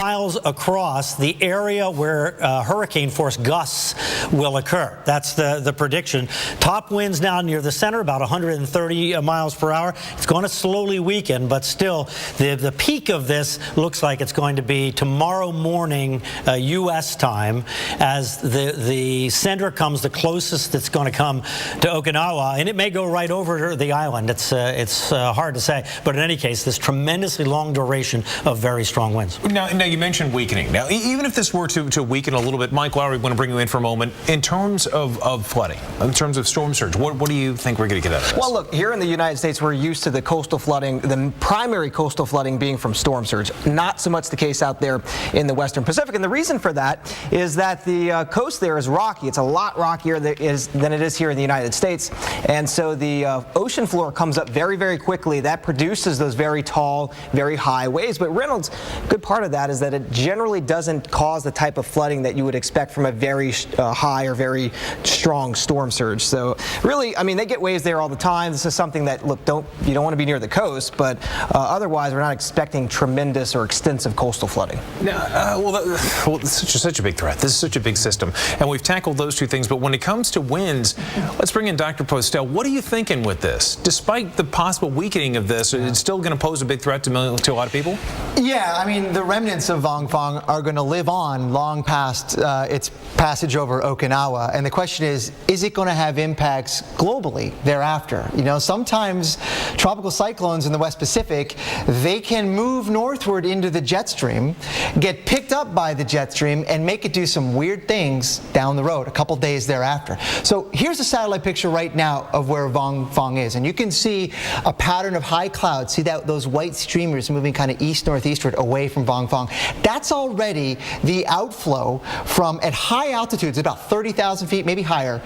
miles across the area where hurricane force gusts will occur. That's the prediction. Top winds now near the center, about 130 miles per hour. It's going to slowly weaken, but still, the peak of this looks like it's going to be tomorrow morning U.S. time, as the center comes the closest it's going to come to Okinawa, and it may go right over the island. It's hard to say, but in any case, this tremendously long duration of very strong winds. Now you mentioned weakening. Now, even if this were to weaken a little bit, Mike Lowry, I want to bring you in for a moment. In terms of flooding, in terms of storm surge, what do you think we're going to get out of this? Well, look, here in the United States, we're used to the coastal flooding, the primary coastal flooding being from storm surge. Not so much the case out there in the Western Pacific. And the reason for that is that the coast there is rocky. It's a lot rockier than it is here in the United States. And so the ocean floor comes up very, very quickly. That produces those very tall, very high waves. But Reynolds, good part of that is that it generally doesn't cause the type of flooding that you would expect from a very high or very strong storm surge. So really, I mean, they get waves there all the time. This is something that, look, you don't want to be near the coast, but otherwise we're not expecting tremendous or extensive coastal flooding. Well, this is such a big threat. This is such a big system, and we've tackled those two things. But when it comes to winds, let's bring in Dr. Postel. What are you thinking with this? Despite the possible weakening of this, it's still going to pose a big threat to a lot of people? Yeah, I mean, the remnants of Vongfang are going to live on long past its passage over Okinawa. And the question is it going to have impacts globally thereafter? You know, sometimes tropical cyclones in the West Pacific, they can move northward into the jet stream, get picked up by the jet stream, and make it do some weird things down the road a couple days thereafter. So here's a satellite picture right now of where Vongfang is. And you can see a pattern of high clouds. See those white streamers moving kind of east-northeastward away from Vongfang. That's already the outflow from, at high altitudes, about 30,000 feet, maybe higher,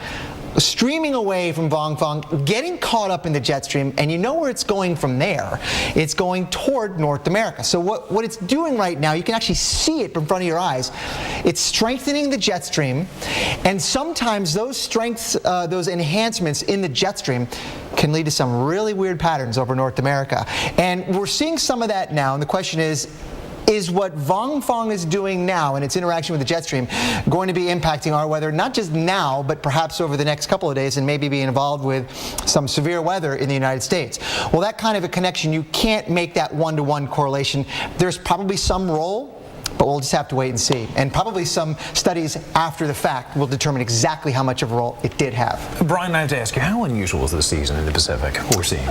streaming away from Vongfang, getting caught up in the jet stream, and you know where it's going from there. It's going toward North America. So what it's doing right now, you can actually see it in front of your eyes. It's strengthening the jet stream, and sometimes those strengths, those enhancements in the jet stream can lead to some really weird patterns over North America. And we're seeing some of that now, and the question is what Vongfang is doing now in its interaction with the jet stream going to be impacting our weather, not just now, but perhaps over the next couple of days, and maybe be involved with some severe weather in the United States? Well, that kind of a connection, you can't make that one-to-one correlation. There's probably some role, but we'll just have to wait and see. And probably some studies after the fact will determine exactly how much of a role it did have. Brian, I have to ask you, how unusual is this season in the Pacific we're seeing?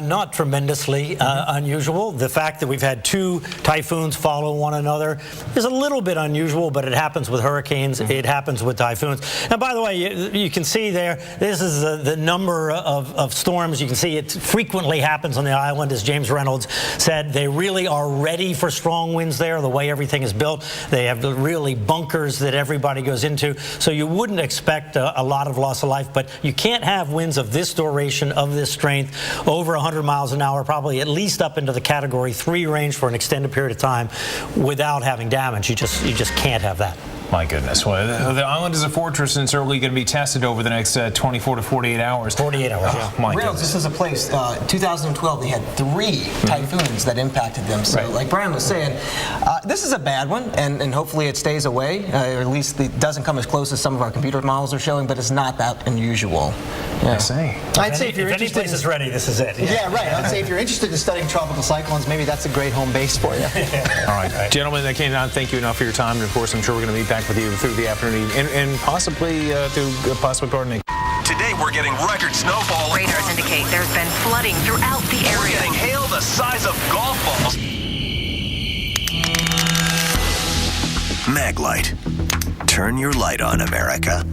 Not tremendously unusual. The fact that we've had two typhoons follow one another is a little bit unusual, but it happens with hurricanes. It happens with typhoons. And by the way, you can see there, this is the number of storms. You can see it frequently happens on the island. As James Reynolds said, they really are ready for strong winds there, the way everything is built. They have really bunkers that everybody goes into, so you wouldn't expect a lot of loss of life, but you can't have winds of this duration, of this strength, over 100 miles an hour, probably at least up into the Category 3 range for an extended period of time without having damage. You just can't have that. My goodness. Well, the island is a fortress, and it's certainly going to be tested over the next 24 to 48 hours. 48 hours, yeah. My Reynolds, this is a place, 2012, they had 3 typhoons that impacted them. So like Brian was saying, this is a bad one, and hopefully it stays away, or at least it doesn't come as close as some of our computer models are showing, but it's not that unusual. Yeah. I see. I'd say if you're interested, any place is ready, this is it. Yeah, right. I'd say if you're interested in studying tropical cyclones, maybe that's a great home base for you. All right. Gentlemen, I cannot thank you enough for your time. And of course, I'm sure we're going to be back with you through the afternoon and possibly through possible gardening. Today we're getting record snowfall. Radars indicate there's been flooding throughout the area. We're getting hail the size of golf balls. Maglite. Turn your light on, America.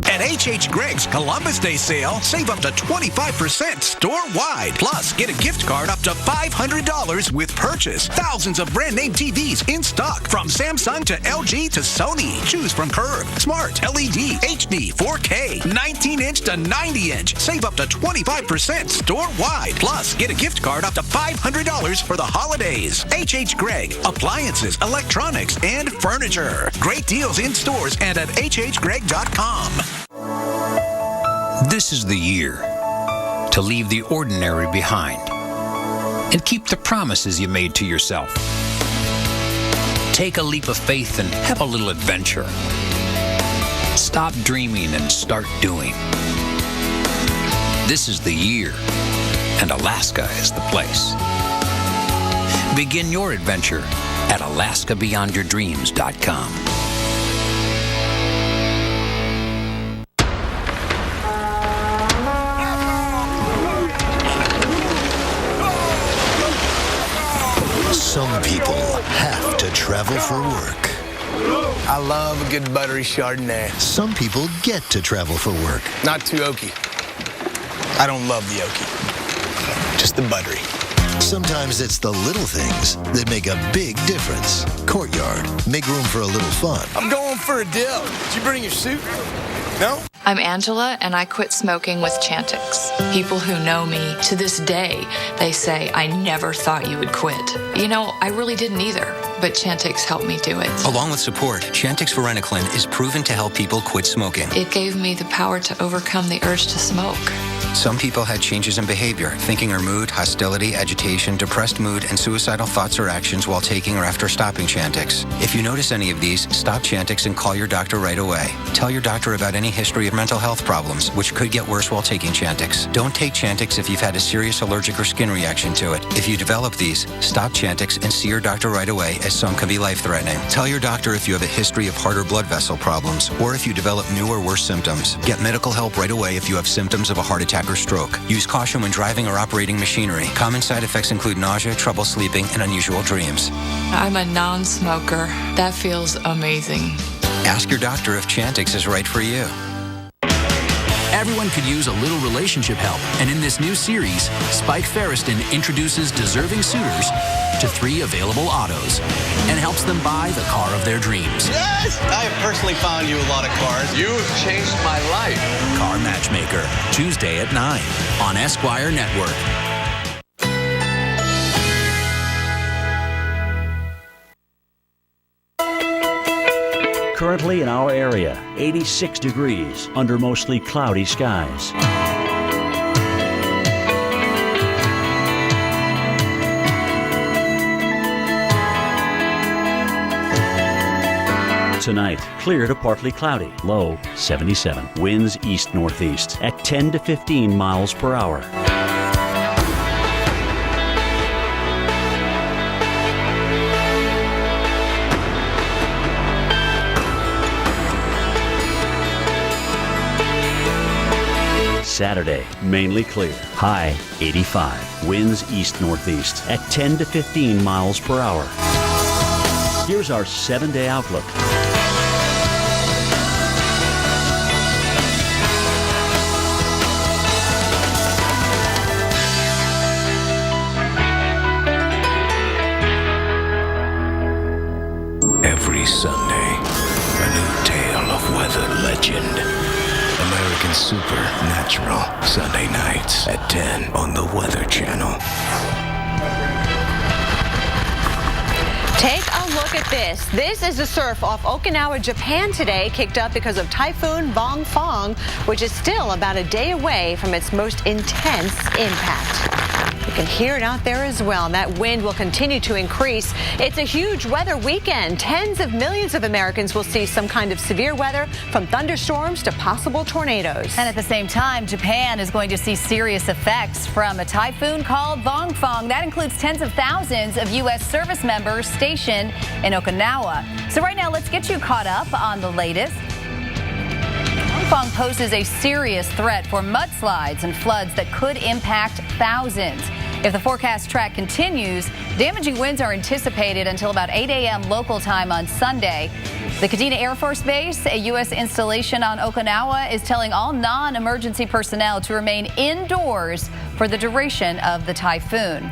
At H.H. Greg's Columbus Day sale, save up to 25% store-wide. Plus, get a gift card up to $500 with purchase. Thousands of brand-name TVs in stock, from Samsung to LG to Sony. Choose from Curve, Smart, LED, HD, 4K, 19-inch to 90-inch. Save up to 25% store-wide. Plus, get a gift card up to $500 for the holidays. H.H. Gregg, appliances, electronics, and furniture. Great deals in stores and at hhgregg.com. This is the year to leave the ordinary behind and keep the promises you made to yourself. Take a leap of faith and have a little adventure. Stop dreaming and start doing. This is the year, and Alaska is the place. Begin your adventure at AlaskaBeyondYourDreams.com. Some people have to travel for work. I love a good buttery Chardonnay. Some people get to travel for work. Not too oaky. I don't love the oaky. Just the buttery. Sometimes it's the little things that make a big difference. Courtyard, make room for a little fun. I'm going for a dip. Did you bring your suit? No? I'm Angela, and I quit smoking with Chantix. People who know me to this day, they say, I never thought you would quit. You know, I really didn't either, but Chantix helped me do it. Along with support, Chantix Varenicline is proven to help people quit smoking. It gave me the power to overcome the urge to smoke. Some people had changes in behavior, thinking or mood, hostility, agitation, depressed mood, and suicidal thoughts or actions while taking or after stopping Chantix. If you notice any of these, stop Chantix and call your doctor right away. Tell your doctor about any history of mental health problems, which could get worse while taking Chantix. Don't take Chantix if you've had a serious allergic or skin reaction to it. If you develop these, stop Chantix and see your doctor right away, as some can be life-threatening. Tell your doctor if you have a history of heart or blood vessel problems, or if you develop new or worse symptoms. Get medical help right away if you have symptoms of a heart attack or stroke. Use caution when driving or operating machinery. Common side effects include nausea, trouble sleeping, and unusual dreams. I'm a non-smoker. That feels amazing. Ask your doctor if Chantix is right for you. Everyone could use a little relationship help, and in this new series, Spike Feresten introduces deserving suitors to 3 available autos and helps them buy the car of their dreams. Yes! I have personally found you a lot of cars. You've changed my life. Car Matchmaker, Tuesday at 9 on Esquire Network. Currently in our area, 86 degrees under mostly cloudy skies. Tonight, clear to partly cloudy, low 77. Winds east-northeast at 10 to 15 miles per hour. Saturday, mainly clear, high 85. Winds east-northeast at 10 to 15 miles per hour. Here's our 7-day outlook. Every Sunday, a new tale of weather legend. American Supernatural, Sunday nights at 10 on the Weather Channel. Take a look at this. This is the surf off Okinawa, Japan today, kicked up because of Typhoon Bongfang, which is still about a day away from its most intense impact. You can hear it out there as well, and that wind will continue to increase. It's a huge weather weekend. Tens of millions of Americans will see some kind of severe weather, from thunderstorms to possible tornadoes. And at the same time, Japan is going to see serious effects from a typhoon called Bongfang. That includes tens of thousands of U.S. service members stationed in Okinawa. So right now, let's get you caught up on the latest. Bongfang poses a serious threat for mudslides and floods that could impact thousands. If the forecast track continues, damaging winds are anticipated until about 8 a.m. local time on Sunday. The Kadena Air Force Base, a U.S. installation on Okinawa, is telling all non-emergency personnel to remain indoors for the duration of the typhoon.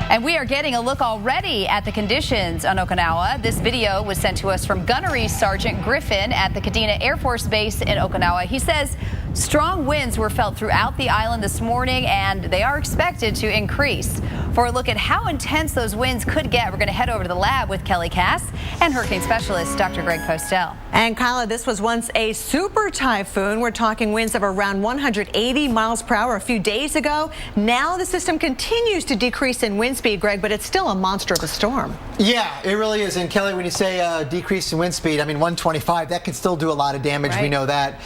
And we are getting a look already at the conditions on Okinawa. This video was sent to us from Gunnery Sergeant Griffin at the Kadena Air Force Base in Okinawa. He says Strong winds were felt throughout the island this morning, and they are expected to increase. For a look at how intense those winds could get, we're going to head over to the lab with Kelly Cass and hurricane specialist Dr. Greg Postel. And Kyla, this was once a super typhoon. We're talking winds of around 180 miles per hour a few days ago. Now the system continues to decrease in wind speed, Greg, but it's still a monster of a storm. Yeah, it really is. And Kelly, when you say decrease in wind speed, I mean 125, that can still do a lot of damage. Right. We know that.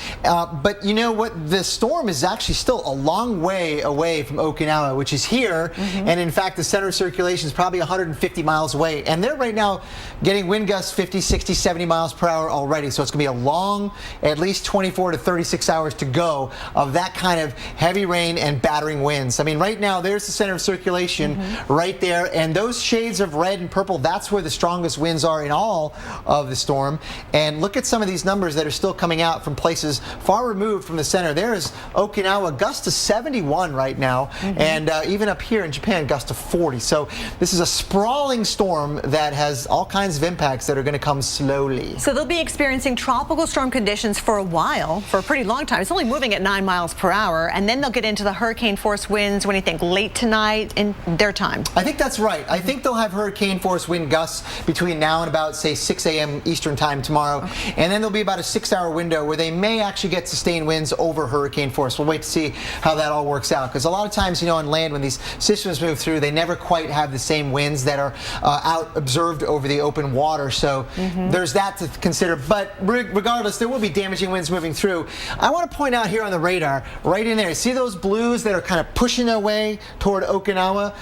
But you know what? The storm is actually still a long way away from Okinawa, which is here. And in fact, the center of circulation is probably 150 miles away. And they're right now getting wind gusts 50, 60, 70 miles per hour already. So it's going to be a long, at least 24 to 36 hours to go of that kind of heavy rain and battering winds. I mean, right now, there's the center of circulation right there. And those shades of red and purple, that's where the strongest winds are in all of the storm. And look at some of these numbers that are still coming out from places far removed from the center. There is Okinawa, gust to 71 right now. And even up here in Japan, gust to 40. So this is a sprawling storm that has all kinds of impacts that are going to come slowly. So they'll be experiencing tropical storm conditions for a while, for a pretty long time. It's only moving at 9 miles per hour, and then they'll get into the hurricane force winds, when you think late tonight in their time. I think that's right. I think they'll have hurricane force wind gusts between now and about, say, 6 a.m. Eastern time tomorrow. And then there'll be about a 6-hour window where they may actually get sustained winds over hurricane force. We'll wait to see how that all works out. Because a lot of times, you know, on land, when these systems move through, they never quite have the same winds that are out observed over the open water. So there's that to consider. But regardless, there will be damaging winds moving through. I want to point out here on the radar, right in there, see those blues that are kind of pushing their way toward Okinawa?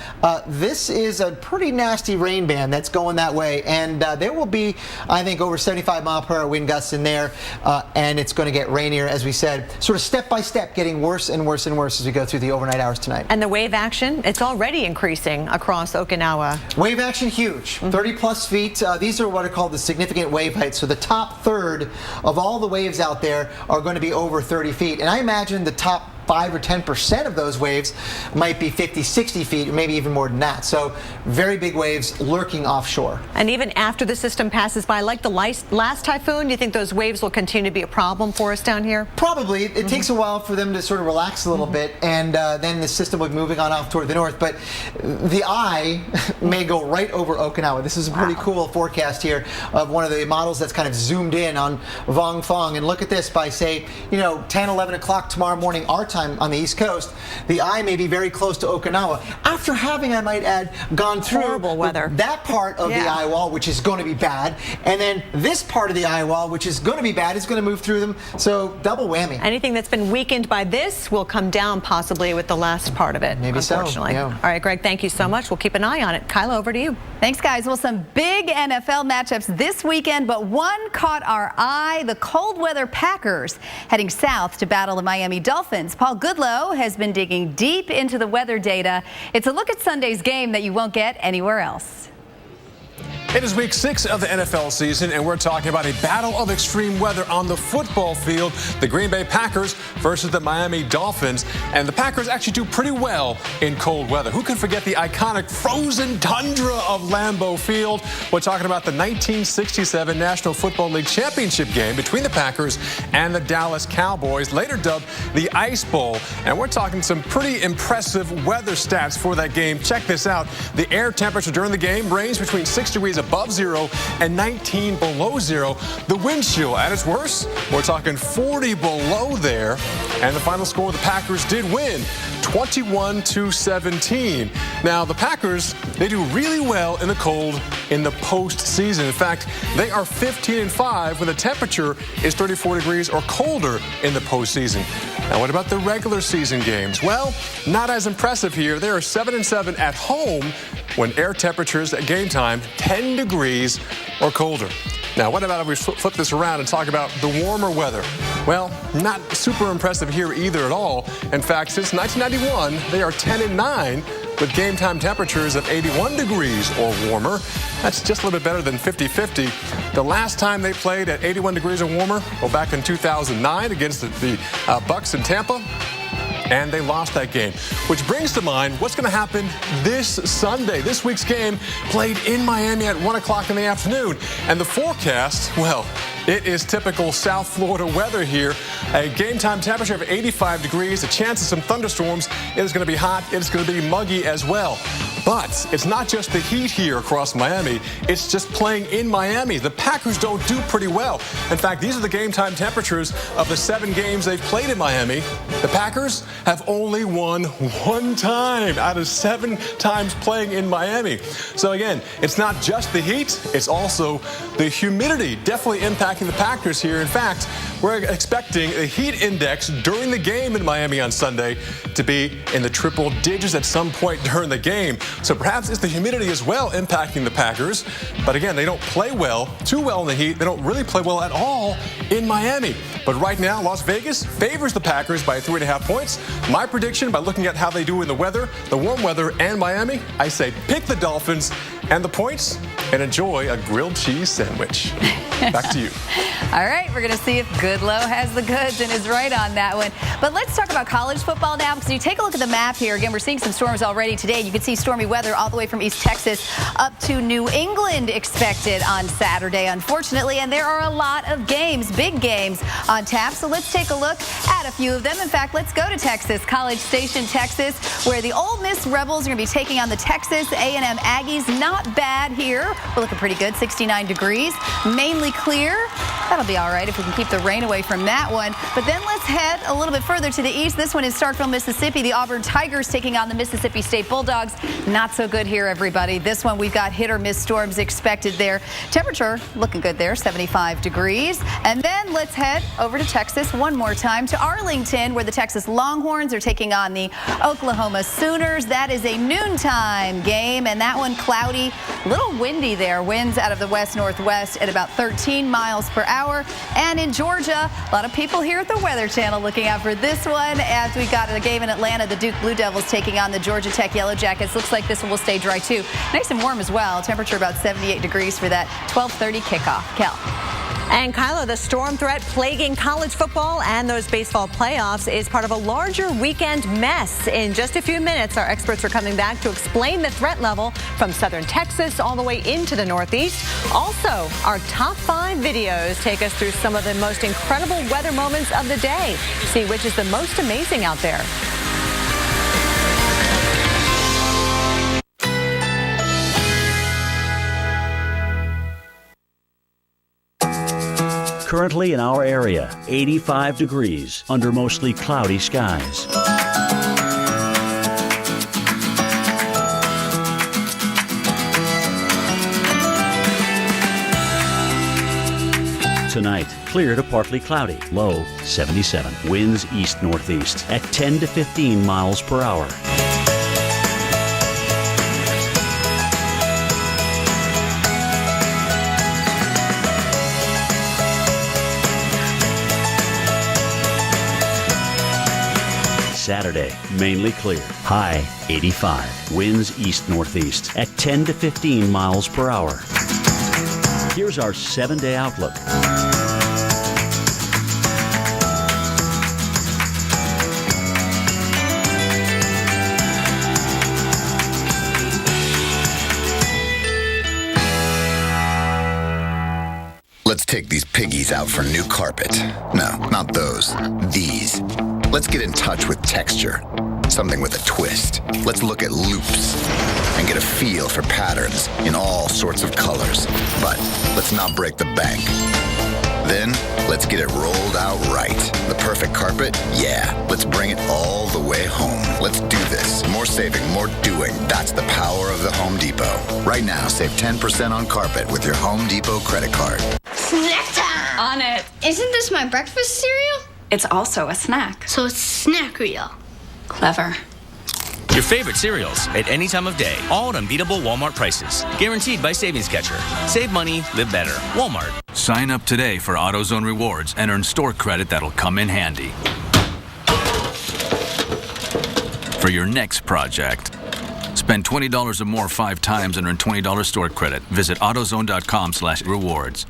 This is a pretty nasty rain band that's going that way. And there will be, I think, over 75 mile per hour wind gusts in there. And it's going to get rainier, as we said, sort of step by step, getting worse and worse and worse as we go through the overnight hours tonight. And the wave action, it's already increasing across Okinawa. Wave action huge, 30 plus feet. These are what are called the significant wave heights. So the top third of all the waves out there are going to be over 30 feet. And I imagine the top 5 or 10% of those waves might be 50, 60 feet, or maybe even more than that. So very big waves lurking offshore. And even after the system passes by, like the last typhoon, do you think those waves will continue to be a problem for us down here? Probably. It takes a while for them to sort of relax a little bit, and then the system will be moving on off toward the north. But the eye may go right over Okinawa. This is a pretty cool forecast here of one of the models that's kind of zoomed in on Vongfong. And look at this, by, say, 10, 11 o'clock tomorrow morning, our time on the East Coast, the eye may be very close to Okinawa. After having, I might add, gone through horrible weather, that part of the eye wall, which is going to be bad, and then this part of the eye wall, which is going to be bad, is going to move through them. So double whammy. Anything that's been weakened by this will come down possibly with the last part of it, Maybe unfortunately. so. Yeah. All right, Greg, thank you so much. We'll keep an eye on it. Kyla, over to you. Thanks, guys. Well, some big NFL matchups this weekend, but one caught our eye. The cold weather Packers heading south to battle the Miami Dolphins. Paul Goodlow has been digging deep into the weather data. It's a look at Sunday's game that you won't get anywhere else. It is week 6 of the NFL season, and we're talking about a battle of extreme weather on the football field. The Green Bay Packers versus the Miami Dolphins. And the Packers actually do pretty well in cold weather. Who can forget the iconic frozen tundra of Lambeau Field? We're talking about the 1967 National Football League Championship game between the Packers and the Dallas Cowboys, later dubbed the Ice Bowl. And we're talking some pretty impressive weather stats for that game. Check this out. The air temperature during the game ranged between 6 degrees above zero and 19 below zero. The wind chill at its worst, we're talking 40 below there. And the final score, the Packers did win 21-17. Now, the Packers, they do really well in the cold in the postseason. In fact, they are 15-5 when the temperature is 34 degrees or colder in the postseason. Now, what about the regular season games? Well, not as impressive here. They are 7-7 at home when air temperatures at game time 10 degrees or colder. Now, what about if we flip this around and talk about the warmer weather? Well, not super impressive here either at all. In fact, since 1991, they are 10-9 with game time temperatures of 81 degrees or warmer. That's just a little bit better than 50-50. The last time they played at 81 degrees or warmer, well, back in 2009 against the Bucs in Tampa. And they lost that game, which brings to mind what's going to happen this Sunday. This week's game played in Miami at 1 o'clock in the afternoon. And the forecast, well, It is typical South Florida weather here. A game time temperature of 85 degrees, a chance of some thunderstorms. It is going to be hot. It is going to be muggy as well. But it's not just the heat here across Miami. It's just playing in Miami. The Packers don't do pretty well. In fact, these are the game time temperatures of the 7 games they've played in Miami. The Packers have only won 1 time out of 7 times playing in Miami. So again, it's not just the heat, it's also the humidity definitely impacting the Packers here. In fact, we're expecting a heat index during the game in Miami on Sunday to be in the triple digits at some point during the game. So perhaps it's the humidity as well impacting the Packers. But again, they don't play too well in the heat. They don't really play well at all in Miami. But right now, Las Vegas favors the Packers by 3.5 points. My prediction, by looking at how they do in the weather, the warm weather, and Miami, I say pick the Dolphins and the points and enjoy a grilled cheese sandwich. Back to you. All right, we're going to see if Goodlow has the goods and is right on that one. But let's talk about college football now, because you take a look at the map here. Again, we're seeing some storms already today. You can see stormy weather all the way from East Texas up to New England expected on Saturday, unfortunately. And there are a lot of games, big games on tap. So let's take a look at a few of them. In fact, let's go to Texas, College Station, Texas, where the Ole Miss Rebels are going to be taking on the Texas A&M Aggies. Not bad here. We're looking pretty good, 69 degrees, mainly clear. That'll be all right if we can keep the rain away from that one. But then let's head a little bit further to the east. This one is Starkville, Mississippi. The Auburn Tigers taking on the Mississippi State Bulldogs. Not so good here, everybody. This one, we've got hit or miss storms expected there. Temperature looking good there, 75 degrees. And then let's head over to Texas one more time to Arlington, where the Texas Longhorns are taking on the Oklahoma Sooners. That is a noontime game, and that one cloudy, a little windy there. Winds out of the west-northwest at about 13 miles per hour. And in Georgia, a lot of people here at the Weather Channel looking out for this one, as we got a game in Atlanta, the Duke Blue Devils taking on the Georgia Tech Yellow Jackets. Looks like this one will stay dry too. Nice and warm as well. Temperature about 78 degrees for that 12:30 kickoff. Kel. And Kyla, the storm threat plaguing college football and those baseball playoffs is part of a larger weekend mess. In just a few minutes, our experts are coming back to explain the threat level from southern Texas all the way into the Northeast. Also, our top 5 videos take us through some of the most incredible weather moments of the day. See which is the most amazing out there. Currently in our area, 85 degrees under mostly cloudy skies. Tonight, clear to partly cloudy, low 77. Winds east-northeast at 10 to 15 miles per hour. Saturday, mainly clear. High 85. Winds east-northeast at 10 to 15 miles per hour. Here's our 7-day outlook. Let's take these piggies out for new carpet. No, not those. These. Let's get in touch with texture. Something with a twist. Let's look at loops and get a feel for patterns in all sorts of colors. But let's not break the bank. Then, let's get it rolled out right. The perfect carpet? Yeah. Let's bring it all the way home. Let's do this. More saving, more doing. That's the power of the Home Depot. Right now, save 10% on carpet with your Home Depot credit card. Snack time! On it. Isn't this my breakfast cereal? It's also a snack. So it's Snack-Reel. Clever. Your favorite cereals at any time of day. All at unbeatable Walmart prices. Guaranteed by Savings Catcher. Save money, live better. Walmart. Sign up today for AutoZone Rewards and earn store credit that'll come in handy for your next project. Spend $20 or more 5 times and earn $20 store credit. Visit AutoZone.com/rewards.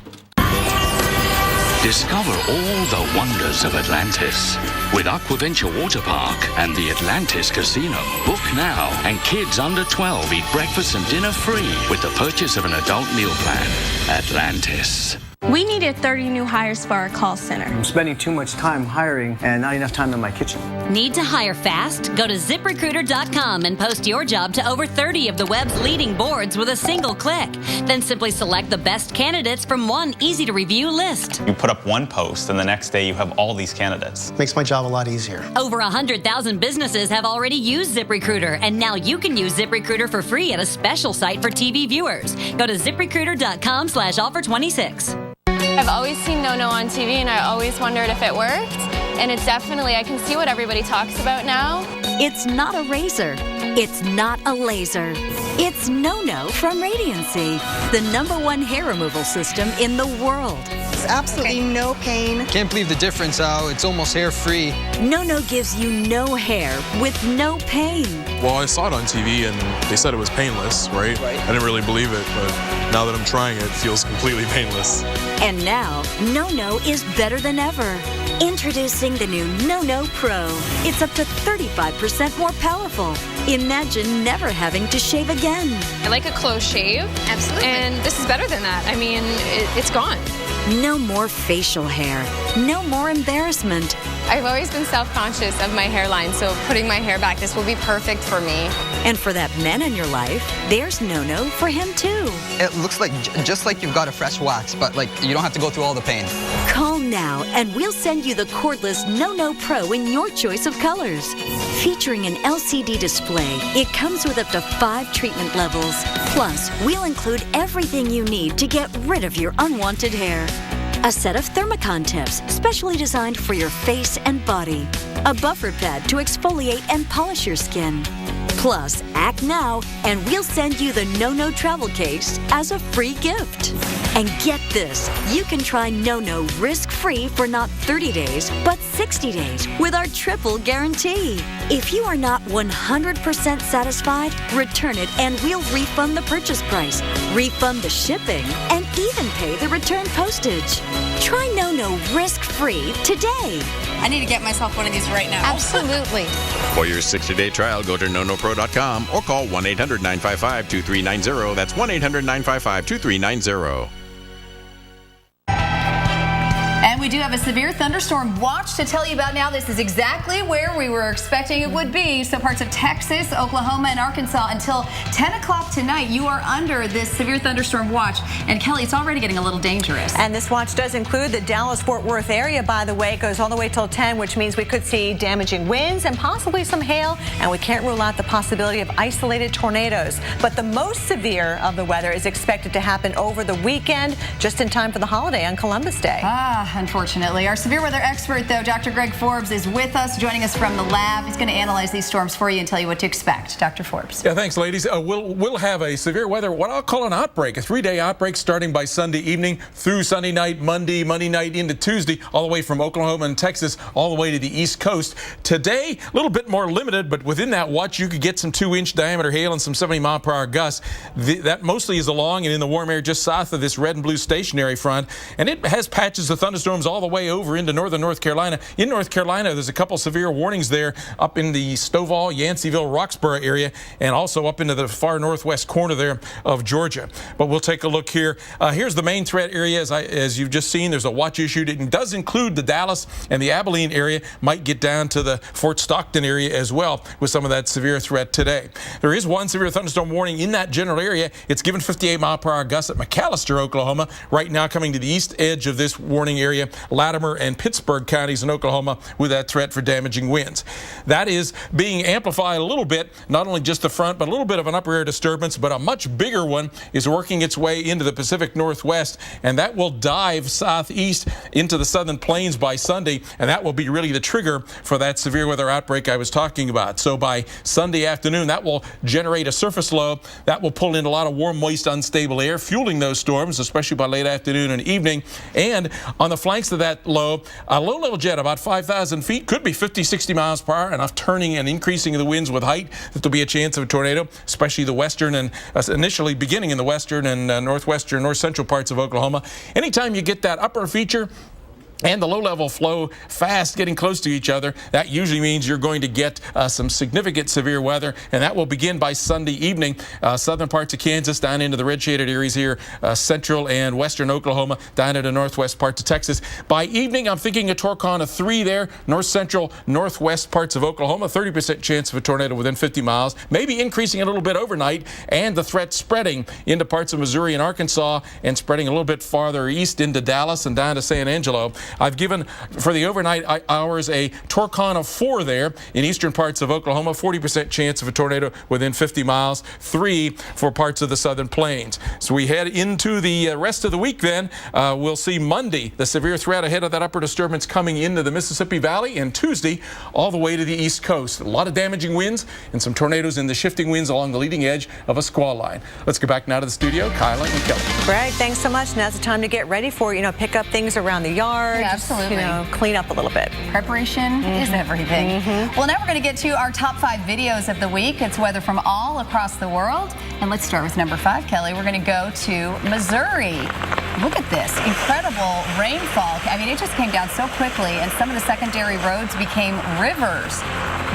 Discover all the wonders of Atlantis with Aquaventure Water Park and the Atlantis Casino. Book now, and kids under 12 eat breakfast and dinner free with the purchase of an adult meal plan. Atlantis. We needed 30 new hires for our call center. I'm spending too much time hiring and not enough time in my kitchen. Need to hire fast? Go to ZipRecruiter.com and post your job to over 30 of the web's leading boards with a single click. Then simply select the best candidates from one easy-to-review list. You put up one post, and the next day you have all these candidates. Makes my job a lot easier. Over 100,000 businesses have already used ZipRecruiter, and now you can use ZipRecruiter for free at a special site for TV viewers. Go to ZipRecruiter.com/offer26. I've always seen No on TV, and I always wondered if it worked. And it's definitely, I can see what everybody talks about now. It's not a razor. It's not a laser. It's No from Radiancy, the #1 hair removal system in the world. It's absolutely no pain. Can't believe the difference, Al. It's almost hair-free. No gives you no hair with no pain. Well, I saw it on TV and they said it was painless, right? I didn't really believe it, but now that I'm trying it, it feels completely painless. And now, No is better than ever. Introducing the new No Pro. It's up to 35% more powerful. Imagine never having to shave again. I like a close shave. Absolutely. And this is better than that. I mean, it's gone. No more facial hair. No more embarrassment. I've always been self-conscious of my hairline, so putting my hair back, this will be perfect for me. And for that man in your life, there's No for him too. It looks like just like you've got a fresh wax, but like you don't have to go through all the pain. Call now and we'll send you the cordless No Pro in your choice of colors. Featuring an LCD display, it comes with up to 5 treatment levels. Plus, we'll include everything you need to get rid of your unwanted hair. A set of Thermicon tips, specially designed for your face and body. A buffer pad to exfoliate and polish your skin. Plus, act now and we'll send you the No travel case as a free gift. And get this, you can try No risk-free for not 30 days, but 60 days with our triple guarantee. If you are not 100% satisfied, return it and we'll refund the purchase price, refund the shipping, and even pay the return postage. Try No risk-free today. I need to get myself one of these right now. Absolutely. For your 60-day trial, go to nonopro.com or call 1-800-955-2390. That's 1-800-955-2390. And we do have a severe thunderstorm watch to tell you about now. This is exactly where we were expecting it would be. So parts of Texas, Oklahoma, and Arkansas until 10 o'clock tonight, you are under this severe thunderstorm watch. And Kelly, it's already getting a little dangerous. And this watch does include the Dallas-Fort Worth area, by the way. It goes all the way till 10, which means we could see damaging winds and possibly some hail. And we can't rule out the possibility of isolated tornadoes. But the most severe of the weather is expected to happen over the weekend, just in time for the holiday on Columbus Day. Unfortunately. Our severe weather expert, though, Dr. Greg Forbes, is with us, joining us from the lab. He's going to analyze these storms for you and tell you what to expect. Dr. Forbes. Yeah, thanks, ladies. We'll have a severe weather, what I'll call an outbreak, a 3-day outbreak starting by Sunday evening through Sunday night, Monday night into Tuesday, all the way from Oklahoma and Texas all the way to the East Coast. Today, a little bit more limited, but within that watch, you could get some 2-inch diameter hail and some 70-mile-per-hour gusts. That mostly is along and in the warm air just south of this red and blue stationary front, and it has patches of thunderstorms all the way over into northern North Carolina. In North Carolina, there's a couple severe warnings there up in the Stovall, Yanceyville, Roxborough area, and also up into the far northwest corner there of Georgia. But we'll take a look here. Here's the main threat area. As you've just seen, there's a watch issued. It does include the Dallas and the Abilene area. Might get down to the Fort Stockton area as well with some of that severe threat today. There is one severe thunderstorm warning in that general area. It's given 58-mile-per-hour gusts at McAllister, Oklahoma. Right now coming to the east edge of this warning area, Latimer and Pittsburgh counties in Oklahoma with that threat for damaging winds. That is being amplified a little bit, not only just the front, but a little bit of an upper air disturbance, but a much bigger one is working its way into the Pacific Northwest, and that will dive southeast into the southern plains by Sunday, and that will be really the trigger for that severe weather outbreak I was talking about. So by Sunday afternoon, that will generate a surface low that will pull in a lot of warm, moist, unstable air, fueling those storms, especially by late afternoon and evening. And on the flanks of that low, a low-level jet about 5,000 feet, could be 50, 60 miles per hour, enough turning and increasing of the winds with height that there'll be a chance of a tornado, especially the western and initially beginning in the western and northwestern, north central parts of Oklahoma. Anytime you get that upper feature, and the low-level flow fast getting close to each other. That usually means you're going to get some significant severe weather, and that will begin by Sunday evening. Southern parts of Kansas down into the red shaded areas here, central and western Oklahoma, down into northwest parts of Texas. By evening, I'm thinking a Torcon of 3 there, north central, northwest parts of Oklahoma, 30% chance of a tornado within 50 miles, maybe increasing a little bit overnight, and the threat spreading into parts of Missouri and Arkansas and spreading a little bit farther east into Dallas and down to San Angelo. I've given for the overnight hours a Torcon of 4 there in eastern parts of Oklahoma, 40% chance of a tornado within 50 miles, 3 for parts of the southern plains. So we head into the rest of the week then. We'll see Monday the severe threat ahead of that upper disturbance coming into the Mississippi Valley, and Tuesday all the way to the east coast. A lot of damaging winds and some tornadoes in the shifting winds along the leading edge of a squall line. Let's go back now to the studio. Kyla and Kelly. Greg, thanks so much. Now's the time to get ready for, pick up things around the yard. Yeah, absolutely. Clean up a little bit. Preparation is everything. Well, now we're going to get to our top 5 videos of the week. It's weather from all across the world. And let's start with number 5, Kelly. We're going to go to Missouri. Look at this incredible rainfall. I mean, it just came down so quickly, and some of the secondary roads became rivers.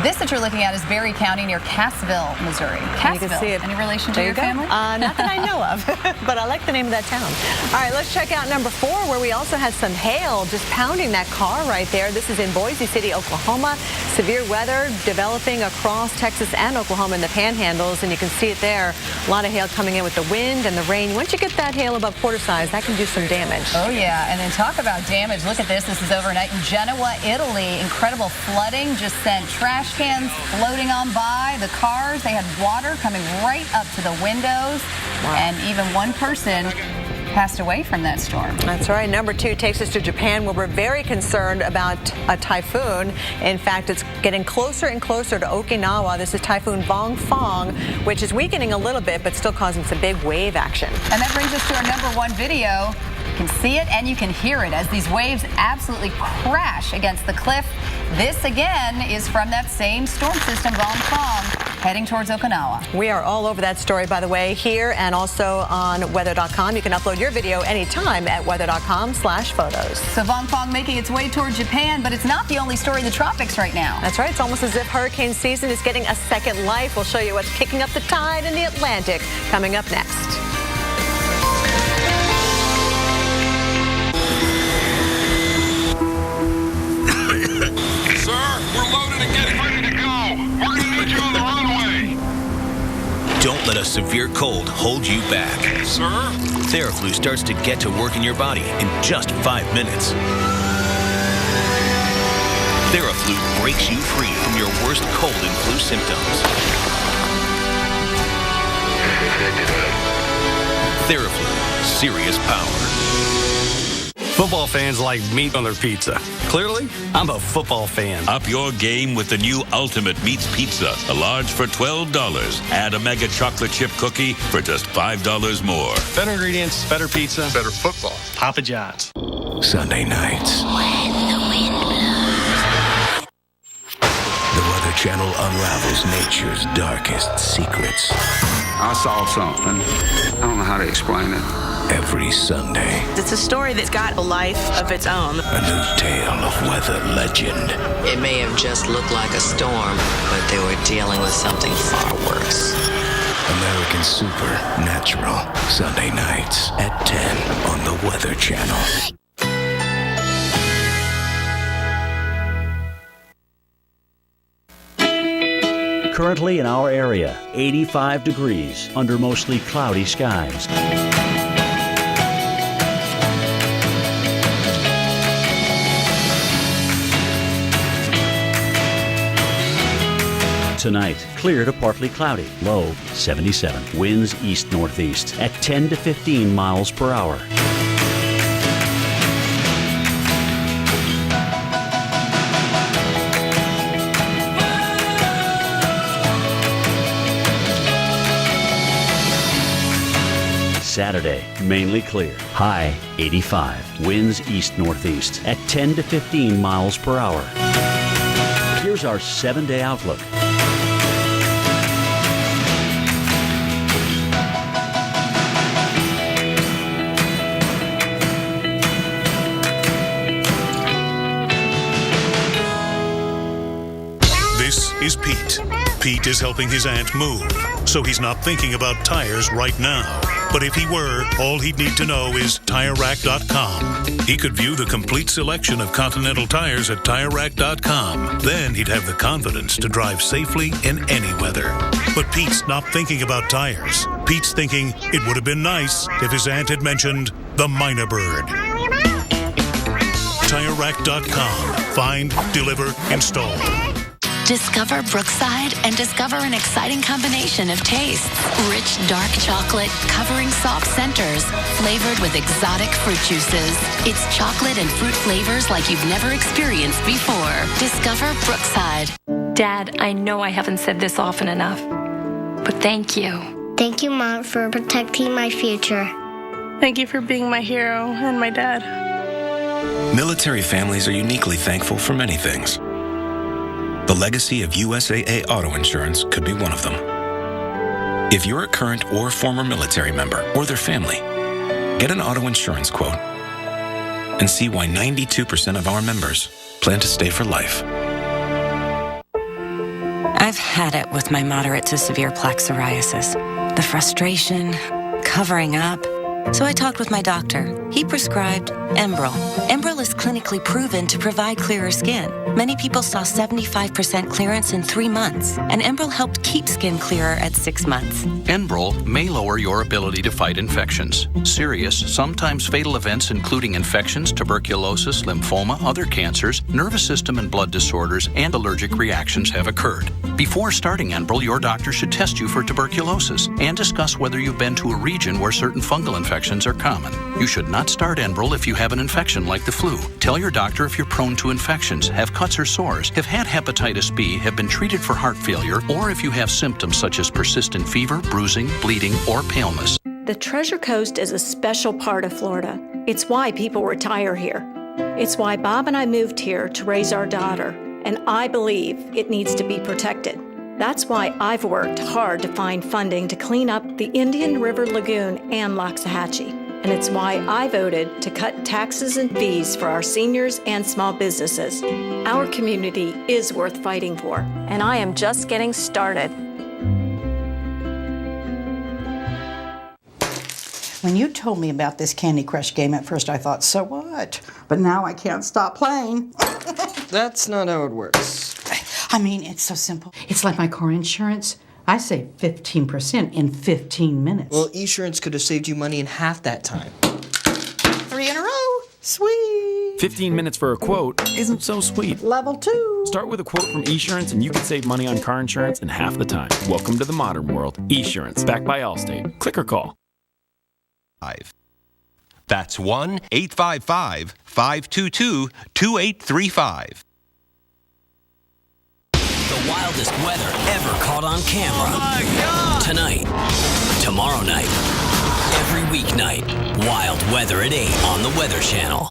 This that you're looking at is Berry County near Cassville, Missouri. Cassville. You can see it. Any relation to There your you go. family? Not that I know of, but I like the name of that town. All right, let's check out number 4, where we also had some hail just pounding that car right there. This is in Boise City, Oklahoma. Severe weather developing across Texas and Oklahoma in the panhandles, and you can see it there. A lot of hail coming in with the wind and the rain. Once you get that hail above quarter size, that can do some damage. Oh, yeah. And then talk about damage. Look at this. This is overnight in Genoa, Italy. Incredible flooding. Just sent trash cans floating on by. The cars, they had water coming right up to the windows. Wow. And even one person passed away from that storm. That's right. Number 2 takes us to Japan, where we're very concerned about a typhoon. In fact, it's getting closer and closer to Okinawa. This is Typhoon Vongfang, which is weakening a little bit, but still causing some big wave action. And that brings us to our number 1 video. You can see it and you can hear it as these waves absolutely crash against the cliff. This again is from that same storm system, Vongfang, heading towards Okinawa. We are all over that story, by the way, here and also on weather.com. You can upload your video anytime at weather.com/photos. So Vongfang making its way toward Japan, but it's not the only story in the tropics right now. That's right. It's almost as if hurricane season is getting a second life. We'll show you what's kicking up the tide in the Atlantic coming up next. Don't let a severe cold hold you back. Sir? Theraflu starts to get to work in your body in just 5 minutes. Theraflu breaks you free from your worst cold and flu symptoms. Theraflu, serious power. Football fans like meat on their pizza. Clearly, I'm a football fan. Up your game with the new Ultimate Meats Pizza. A large for $12. Add a mega chocolate chip cookie for just $5 more. Better ingredients, better pizza, better football. Papa John's. Sunday nights. When the wind blows. The Weather Channel unravels nature's darkest secrets. I saw something. I don't know how to explain it. Every Sunday. It's a story that's got a life of its own. A new tale of weather legend. It may have just looked like a storm, but they were dealing with something far worse. American Supernatural. Sunday nights at 10 on the Weather Channel. Currently in our area, 85 degrees under mostly cloudy skies. Tonight, clear to partly cloudy, low 77. Winds east-northeast at 10 to 15 miles per hour. Saturday, mainly clear, high 85. Winds east-northeast at 10 to 15 miles per hour. Here's our 7-day outlook. Pete. Pete is helping his aunt move, so he's not thinking about tires right now. But if he were, all he'd need to know is TireRack.com. He could view the complete selection of Continental tires at TireRack.com. Then he'd have the confidence to drive safely in any weather. But Pete's not thinking about tires. Pete's thinking it would have been nice if his aunt had mentioned the Minor Bird. TireRack.com. Find, deliver, install. Discover Brookside and discover an exciting combination of tastes. Rich dark chocolate covering soft centers, flavored with exotic fruit juices. It's chocolate and fruit flavors like you've never experienced before. Discover Brookside. Dad, I know I haven't said this often enough, but thank you. Thank you, Mom, for protecting my future. Thank you for being my hero and my dad. Military families are uniquely thankful for many things. The legacy of USAA Auto Insurance could be one of them. If you're a current or former military member or their family, get an auto insurance quote and see why 92% of our members plan to stay for life. I've had it with my moderate to severe plaque psoriasis. The frustration, covering up. So I talked with my doctor. He prescribed Enbrel. Enbrel is clinically proven to provide clearer skin. Many people saw 75% clearance in 3 months, and Enbrel helped keep skin clearer at 6 months. Enbrel may lower your ability to fight infections. Serious, sometimes fatal events including infections, tuberculosis, lymphoma, other cancers, nervous system and blood disorders, and allergic reactions have occurred. Before starting Enbrel, your doctor should test you for tuberculosis and discuss whether you've been to a region where certain fungal infections are common. You should not start Enbrel if you have an infection like the flu. Tell your doctor if you're prone to infections, have cuts or sores, have had hepatitis B, have been treated for heart failure, or if you have symptoms such as persistent fever, bruising, bleeding, or paleness. The Treasure Coast is a special part of Florida. It's why people retire here. It's why Bob and I moved here to raise our daughter, and I believe it needs to be protected. That's why I've worked hard to find funding to clean up the Indian River Lagoon and Loxahatchee. And it's why I voted to cut taxes and fees for our seniors and small businesses. Our community is worth fighting for, and I am just getting started. When you told me about this Candy Crush game, at first I thought, so what? But now I can't stop playing. That's not how it works. I mean, it's so simple. It's like my car insurance. I save 15% in 15 minutes. Well, Esurance could have saved you money in half that time. 3 in a row. Sweet. 15 minutes for a quote isn't so sweet. Level 2. Start with a quote from Esurance and you can save money on car insurance in half the time. Welcome to the modern world. Esurance, backed by Allstate. Click or call. That's 1-855-522-2835. The wildest weather ever caught on camera. Oh my God! Tonight, tomorrow night, every weeknight, wild weather at 8 on the Weather Channel.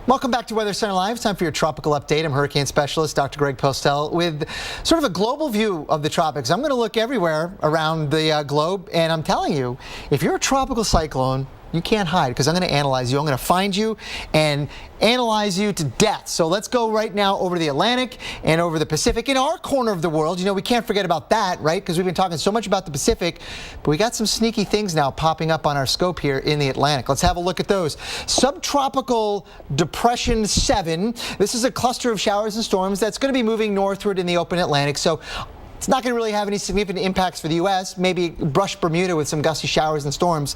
Welcome back to Weather Center Live. Time for your tropical update. I'm hurricane specialist Dr. Greg Postel with sort of a global view of the tropics. I'm going to look everywhere around the globe, and I'm telling you, if you're a tropical cyclone, you can't hide because I'm going to analyze you. I'm going to find you and analyze you to death. So let's go right now over the Atlantic and over the Pacific. In our corner of the world, you know, we can't forget about that, right? Because we've been talking so much about the Pacific, but we got some sneaky things now popping up on our scope here in the Atlantic. Let's have a look at those. Subtropical Depression 7. This is a cluster of showers and storms that's going to be moving northward in the open Atlantic. So it's not going to really have any significant impacts for the U.S. Maybe brush Bermuda with some gusty showers and storms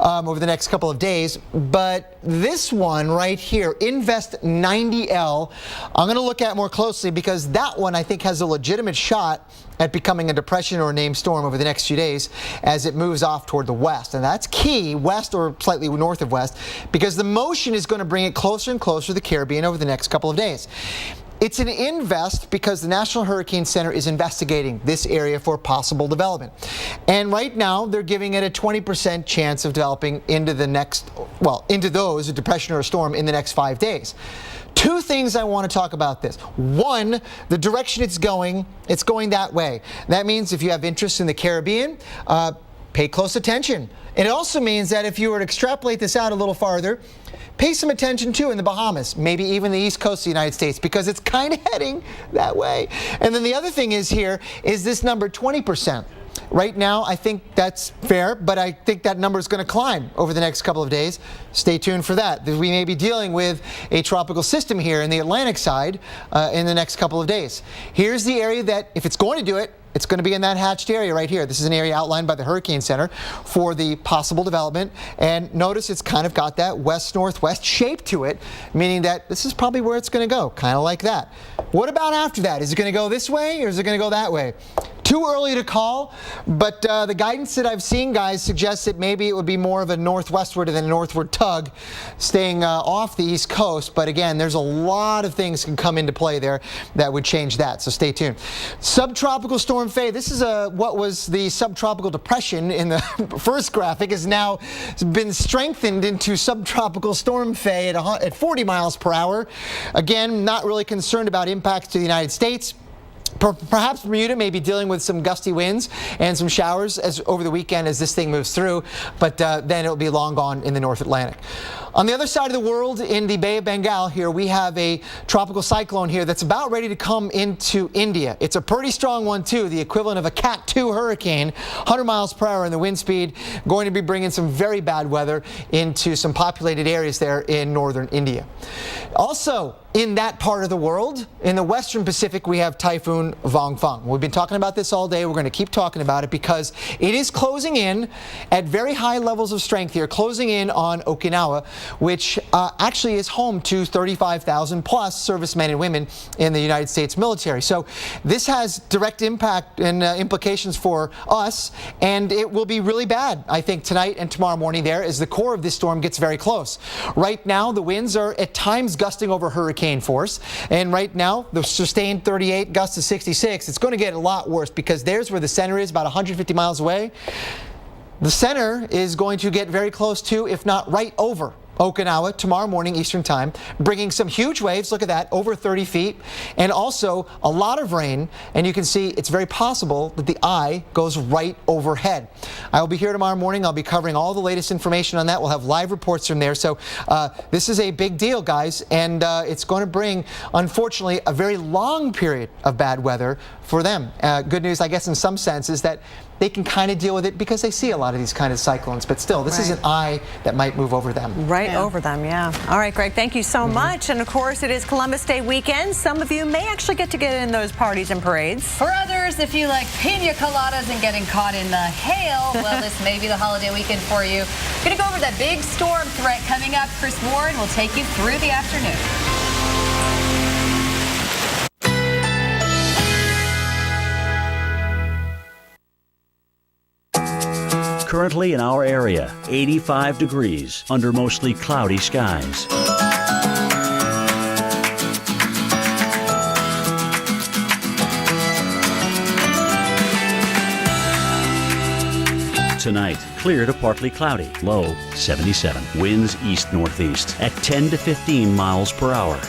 over the next couple of days. But this one right here, Invest 90L, I'm going to look at more closely because that one I think has a legitimate shot at becoming a depression or a named storm over the next few days as it moves off toward the west. And that's key, west or slightly north of west, because the motion is going to bring it closer and closer to the Caribbean over the next couple of days. It's an invest because the National Hurricane Center is investigating this area for possible development. And right now, they're giving it a 20% chance of developing into the next, well, into those, a depression or a storm in the next 5 days. Two things I want to talk about this. One, the direction it's going that way. That means if you have interest in the Caribbean, pay close attention. It also means that if you were to extrapolate this out a little farther, pay some attention too in the Bahamas, maybe even the east coast of the United States, because it's kind of heading that way. And then the other thing is here is this number 20%. Right now, I think that's fair, but I think that number is going to climb over the next couple of days. Stay tuned for that. We may be dealing with a tropical system here in the Atlantic side in the next couple of days. Here's the area that, if it's going to do it, it's going to be in that hatched area right here. This is an area outlined by the Hurricane Center for the possible development. And notice it's kind of got that west-northwest shape to it, meaning that this is probably where it's going to go, kind of like that. What about after that? Is it going to go this way or is it going to go that way? Too early to call, but the guidance that I've seen, guys, suggests that maybe it would be more of a northwestward than a northward tug, staying off the east coast. But again, there's a lot of things can come into play there that would change that, so stay tuned. Subtropical Storm Faye, this is what was the subtropical depression in the first graphic, has now been strengthened into Subtropical Storm Faye at 40 miles per hour. Again, not really concerned about impacts to the United States. Perhaps Bermuda may be dealing with some gusty winds and some showers over the weekend as this thing moves through, but then it'll be long gone in the North Atlantic. On the other side of the world, in the Bay of Bengal here, we have a tropical cyclone here that's about ready to come into India. It's a pretty strong one too, the equivalent of a Cat 2 hurricane, 100 miles per hour in the wind speed, going to be bringing some very bad weather into some populated areas there in northern India. Also, in that part of the world, in the western Pacific, we have Typhoon Vongfang. We've been talking about this all day. We're going to keep talking about it because it is closing in at very high levels of strength here, closing in on Okinawa, which actually is home to 35,000 plus servicemen and women in the United States military. So this has direct impact and implications for us, and it will be really bad, I think, tonight and tomorrow morning there as the core of this storm gets very close. Right now, the winds are at times gusting over hurricane force, and right now the sustained 38 gusts to 66. It's going to get a lot worse because there's where the center is, about 150 miles away. The center is going to get very close to, if not right over, Okinawa tomorrow morning Eastern time, bringing some huge waves, look at that, over 30 feet, and also a lot of rain, and you can see it's very possible that the eye goes right overhead. I will be here tomorrow morning. I'll be covering all the latest information on that. We'll have live reports from there. So this is a big deal, guys, and it's going to bring, unfortunately, a very long period of bad weather for them. Good news, I guess, in some sense, is that they can kind of deal with it because they see a lot of these kind of cyclones. But still, this is an eye that might move over them. Right over them, yeah. All right, Greg, thank you so much. And of course, it is Columbus Day weekend. Some of you may actually get to get in those parties and parades. For others, if you like pina coladas and getting caught in the hail, well, this may be the holiday weekend for you. Going to go over that big storm threat coming up. Chris Warren will take you through the afternoon. Currently in our area, 85 degrees under mostly cloudy skies. Tonight, clear to partly cloudy, low 77. Winds east-northeast at 10 to 15 miles per hour.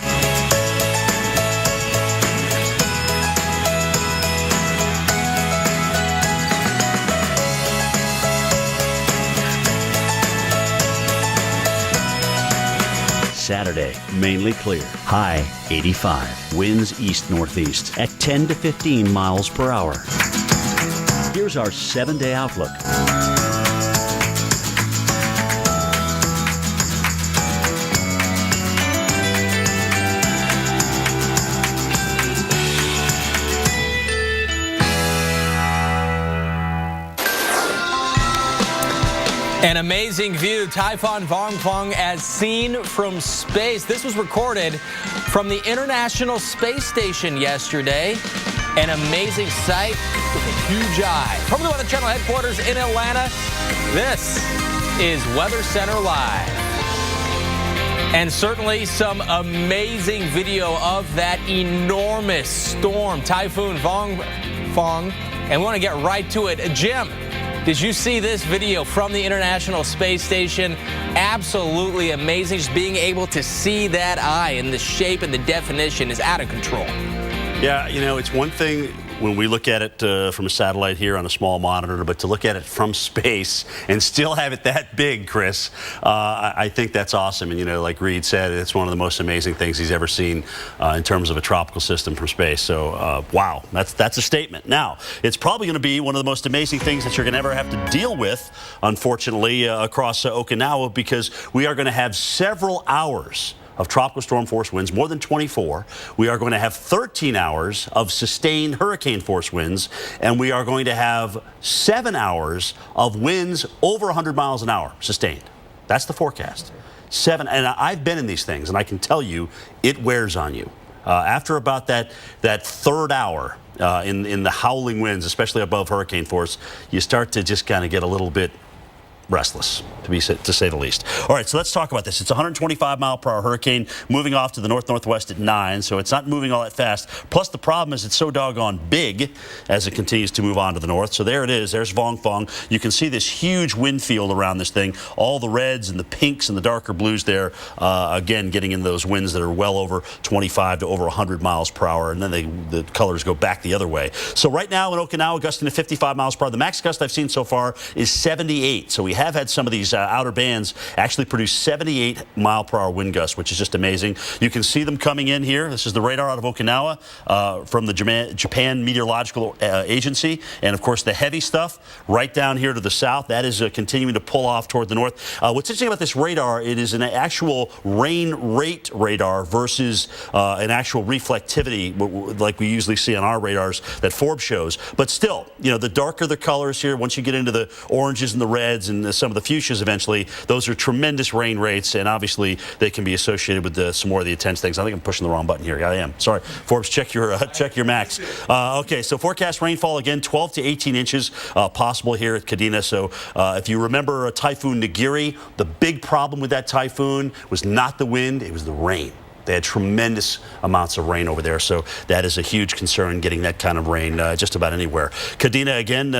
Saturday, mainly clear. High 85. Winds east-northeast at 10 to 15 miles per hour. Here's our 7-day outlook. An amazing view, Typhoon Vongfang as seen from space. This was recorded from the International Space Station yesterday. An amazing sight with a huge eye. From the Weather Channel headquarters in Atlanta, this is Weather Center Live. And certainly some amazing video of that enormous storm, Typhoon Vongfang. And we want to get right to it. Jim, did you see this video from the International Space Station? Absolutely amazing. Just being able to see that eye and the shape and the definition is out of control. Yeah, you know, it's one thing when we look at it from a satellite here on a small monitor, but to look at it from space and still have it that big, Chris, I think that's awesome. And, you know, like Reed said, it's one of the most amazing things he's ever seen in terms of a tropical system from space. So, wow, that's a statement. Now, it's probably going to be one of the most amazing things that you're going to ever have to deal with, unfortunately, across Okinawa, because we are going to have several hours of tropical storm force winds, more than 24. We are going to have 13 hours of sustained hurricane force winds, and we are going to have 7 hours of winds over 100 miles an hour sustained. That's the forecast. 7, and I've been in these things, and I can tell you it wears on you. After about that third hour in the howling winds, especially above hurricane force, you start to just kind of get a little bit restless, to say the least. All right, so let's talk about this. It's a 125-mile-per-hour hurricane moving off to the north-northwest at 9, so it's not moving all that fast. Plus, the problem is it's so doggone big as it continues to move on to the north. So there it is. There's Vongfong. You can see this huge wind field around this thing. All the reds and the pinks and the darker blues there, again, getting into those winds that are well over 25 to over 100 miles per hour, and then the colors go back the other way. So right now in Okinawa, gusting to 55 miles per hour. The max gust I've seen so far is 78. So we have had some of these outer bands actually produce 78-mile-per-hour wind gusts, which is just amazing. You can see them coming in here. This is the radar out of Okinawa from the Japan Meteorological Agency. And, of course, the heavy stuff right down here to the south, that is continuing to pull off toward the north. What's interesting about this radar, it is an actual rain rate radar versus an actual reflectivity like we usually see on our radars that Forbes shows. But still, you know, the darker the colors here, once you get into the oranges and the reds and some of the fuchsias eventually, those are tremendous rain rates, and obviously they can be associated with some more of the intense things. I think I'm pushing the wrong button here. I am. Sorry. Forbes, check your max. Okay, so forecast rainfall again, 12 to 18 inches possible here at Kadena. So if you remember Typhoon Nagiri, the big problem with that typhoon was not the wind, it was the rain. They had tremendous amounts of rain over there, so that is a huge concern, getting that kind of rain just about anywhere. Kadena, again,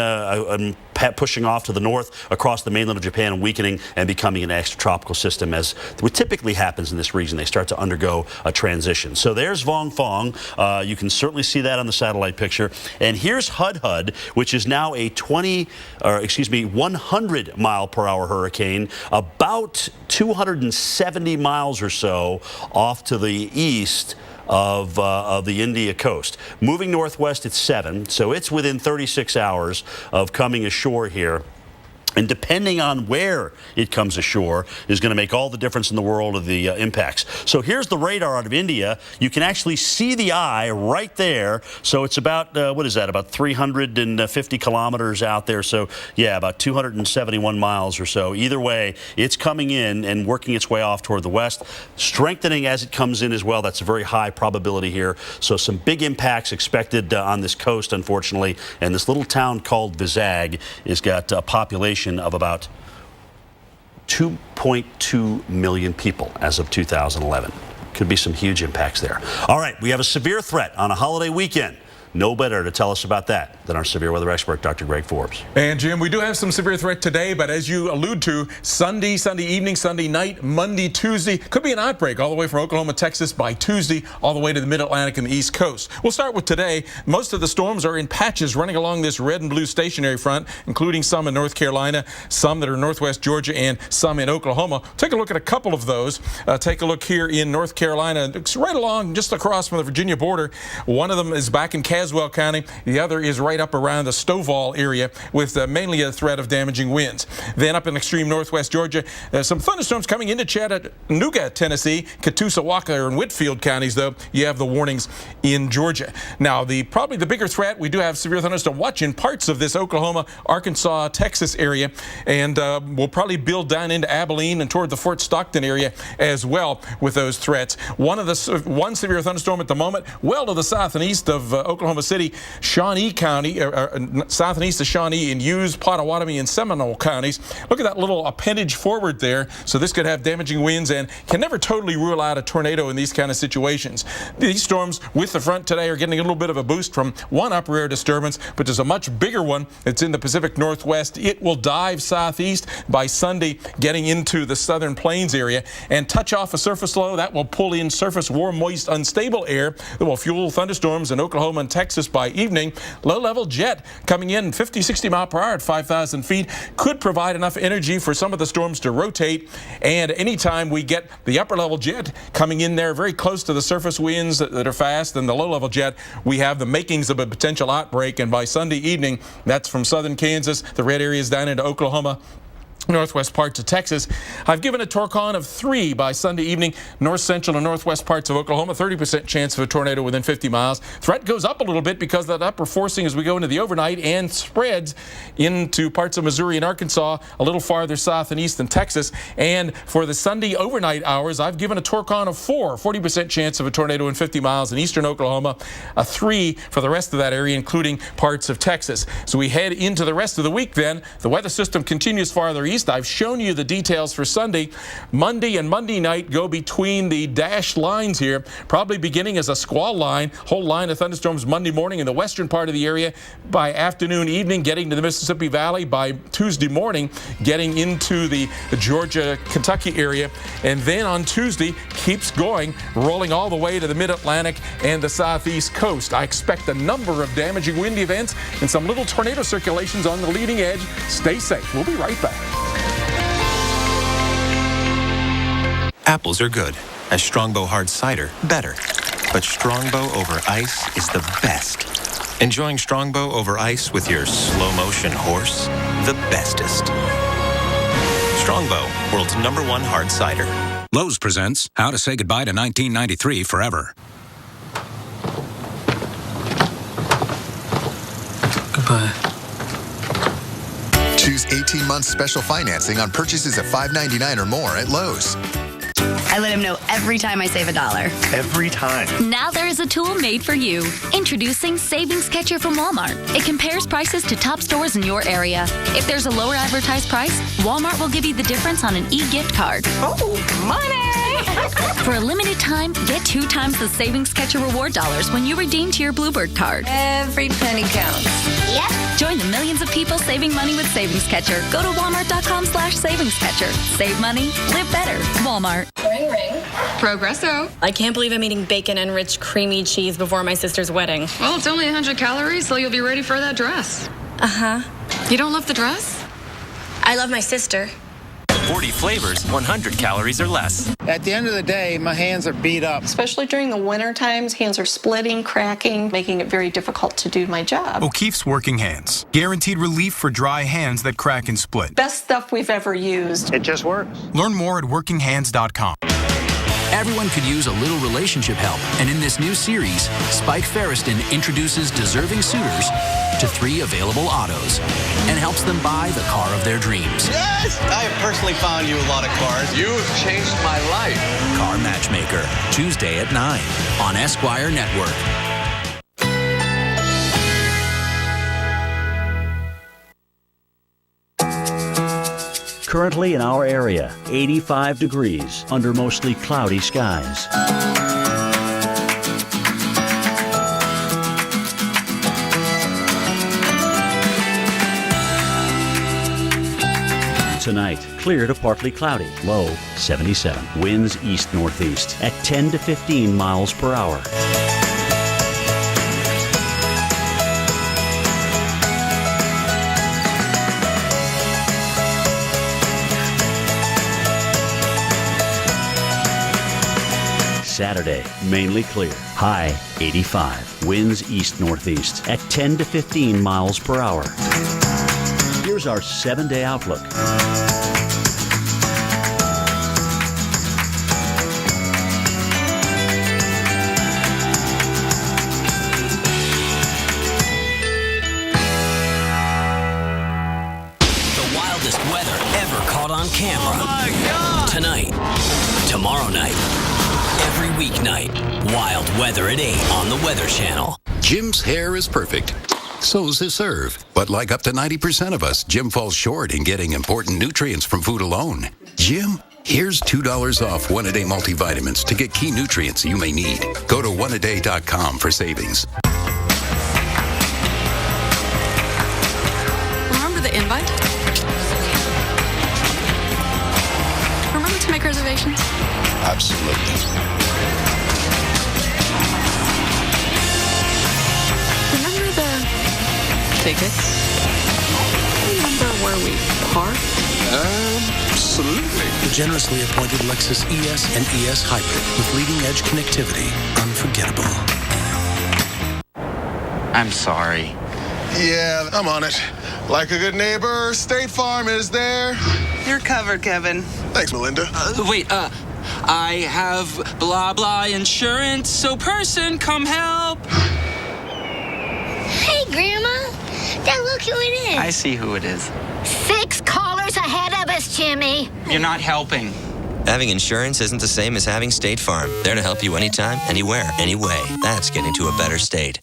pushing off to the north across the mainland of Japan and weakening and becoming an extratropical system, as what typically happens in this region. They start to undergo a transition. So there's Vongfong. You can certainly see that on the satellite picture. And here's Hudhud, which is now a 100-mile-per-hour hurricane, about 270 miles or so off to the east of the India coast. Moving northwest at 7, so it's within 36 hours of coming ashore here. And depending on where it comes ashore is going to make all the difference in the world of the impacts. So here's the radar out of India. You can actually see the eye right there. So it's about, what is that, about 350 kilometers out there. So, yeah, about 271 miles or so. Either way, it's coming in and working its way off toward the west, strengthening as it comes in as well. That's a very high probability here. So some big impacts expected on this coast, unfortunately. And this little town called Vizag has got a population of about 2.2 million people as of 2011. Could be some huge impacts there. All right, we have a severe threat on a holiday weekend. No better to tell us about that than our severe weather expert, Dr. Greg Forbes. And Jim, we do have some severe threat today, but as you allude to, Sunday evening, Sunday night, Monday, Tuesday, could be an outbreak all the way from Oklahoma, Texas by Tuesday, all the way to the mid-Atlantic and the East Coast. We'll start with today. Most of the storms are in patches running along this red and blue stationary front, including some in North Carolina, some that are in northwest Georgia, and some in Oklahoma. Take a look at a couple of those. Take a look here in North Carolina. It's right along, just across from the Virginia border. One of them is back in Caswell County. The other is right up around the Stovall area with mainly a threat of damaging winds. Then up in extreme northwest Georgia, some thunderstorms coming into Chattanooga, Tennessee, Catoosa, Walker, and Whitfield counties, though. You have the warnings in Georgia. Now, probably the bigger threat, we do have severe thunderstorm watch in parts of this Oklahoma, Arkansas, Texas area, and we'll probably build down into Abilene and toward the Fort Stockton area as well with those threats. One severe thunderstorm at the moment, well to the south and east of Oklahoma City, Shawnee County, south and east of Shawnee in Hughes, Pottawatomie, and Seminole counties. Look at that little appendage forward there. So this could have damaging winds and can never totally rule out a tornado in these kind of situations. These storms with the front today are getting a little bit of a boost from one upper air disturbance, but there's a much bigger one that's in the Pacific Northwest. It will dive southeast by Sunday, getting into the southern plains area and touch off a surface low that will pull in surface warm, moist, unstable air that will fuel thunderstorms in Oklahoma and Texas Texas by evening. Low-level jet coming in 50, 60 mile per hour at 5,000 feet could provide enough energy for some of the storms to rotate. And anytime we get the upper-level jet coming in there very close to the surface winds that are fast and the low-level jet, we have the makings of a potential outbreak. And by Sunday evening, that's from southern Kansas, the red areas down into Oklahoma, northwest parts of Texas. I've given a torcon of 3 by Sunday evening. North central and northwest parts of Oklahoma, 30% chance of a tornado within 50 miles. Threat goes up a little bit because of that upper forcing as we go into the overnight and spreads into parts of Missouri and Arkansas, a little farther south and east than Texas. And for the Sunday overnight hours, I've given a torcon of 4, 40% chance of a tornado in 50 miles in eastern Oklahoma, a 3 for the rest of that area, including parts of Texas. So we head into the rest of the week then. The weather system continues farther east. I've shown you the details for Sunday. Monday and Monday night go between the dashed lines here, probably beginning as a squall line, whole line of thunderstorms Monday morning in the western part of the area. By afternoon, evening, getting to the Mississippi Valley. By Tuesday morning, getting into the Georgia, Kentucky area. And then on Tuesday, keeps going, rolling all the way to the mid-Atlantic and the southeast coast. I expect a number of damaging wind events and some little tornado circulations on the leading edge. Stay safe. We'll be right back. Apples are good, and Strongbow Hard Cider better. But Strongbow over ice is the best. Enjoying Strongbow over ice with your slow-motion horse, the bestest. Strongbow, world's #1 hard cider. Lowe's presents How to Say Goodbye to 1993 Forever. Goodbye. Choose 18 months special financing on purchases of $5.99 or more at Lowe's. I let him know every time I save $1. Every time. Now there is a tool made for you. Introducing Savings Catcher from Walmart. It compares prices to top stores in your area. If there's a lower advertised price, Walmart will give you the difference on an e-gift card. Oh, money! For a limited time, get 2 times the Savings Catcher reward dollars when you redeem to your Bluebird card. Every penny counts. Yep. Join the millions of people saving money with Savings Catcher. Go to walmart.com/Savings Catcher. Save money, live better. Walmart. Ring, ring. Progresso. I can't believe I'm eating bacon-enriched creamy cheese before my sister's wedding. Well, it's only 100 calories, so you'll be ready for that dress. Uh-huh. You don't love the dress? I love my sister. 40 flavors, 100 calories or less. At the end of the day, my hands are beat up. Especially during the winter times, hands are splitting, cracking, making it very difficult to do my job. O'Keeffe's Working Hands. Guaranteed relief for dry hands that crack and split. Best stuff we've ever used. It just works. Learn more at workinghands.com. Everyone could use a little relationship help, and in this new series, Spike Ferriston introduces deserving suitors to 3 available autos and helps them buy the car of their dreams. Yes! I have personally found you a lot of cars. You've changed my life. Car Matchmaker, Tuesday at 9 on Esquire Network. Currently in our area, 85 degrees under mostly cloudy skies. Tonight, clear to partly cloudy, low 77. Winds east-northeast at 10 to 15 miles per hour. Saturday, mainly clear. High 85. Winds east-northeast at 10 to 15 miles per hour. Here's our 7-day outlook. The wildest weather ever caught on camera. Oh my God! Tonight, tomorrow night, every weeknight, wild weather at 8 on the Weather Channel. Jim's hair is perfect. So's his serve. But like up to 90% of us, Jim falls short in getting important nutrients from food alone. Jim, here's $2 off One-A-Day multivitamins to get key nutrients you may need. Go to oneaday.com for savings. Remember the invite? Remember to make reservations? Absolutely. tickets? Remember where we parked? Absolutely. The generously appointed Lexus ES and ES Hybrid with leading-edge connectivity. Unforgettable. I'm sorry. Yeah, I'm on it. Like a good neighbor, State Farm is there. You're covered, Kevin. Thanks, Melinda. I have blah blah insurance, so person, come help. Hey, Grandma. Dad, look who it is. I see who it is. 6 callers ahead of us, Jimmy. You're not helping. Having insurance isn't the same as having State Farm. There to help you anytime, anywhere, anyway. That's getting to a better state.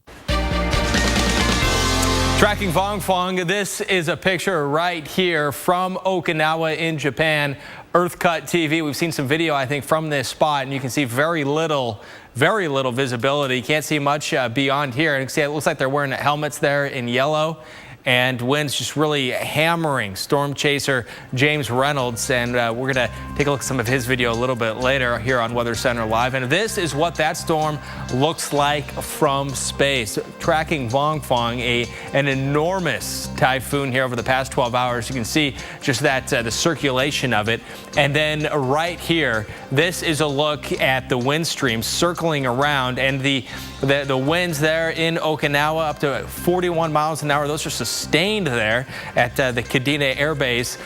Tracking Vong Fong, this is a picture right here from Okinawa in Japan. EarthCut TV. We've seen some video, I think, from this spot, and you can see very little visibility. You can't see much beyond here. And you can see it looks like they're wearing helmets there in yellow. And winds just really hammering storm chaser James Reynolds. And we're going to take a look at some of his video a little bit later here on Weather Center Live. And this is what that storm looks like from space. Tracking Vong Fong, an enormous typhoon here over the past 12 hours. You can see just that the circulation of it. And then right here, this is a look at the wind stream circling around. And the winds there in Okinawa up to 41 miles an hour. Those are sustained there at the Kadena Air Base,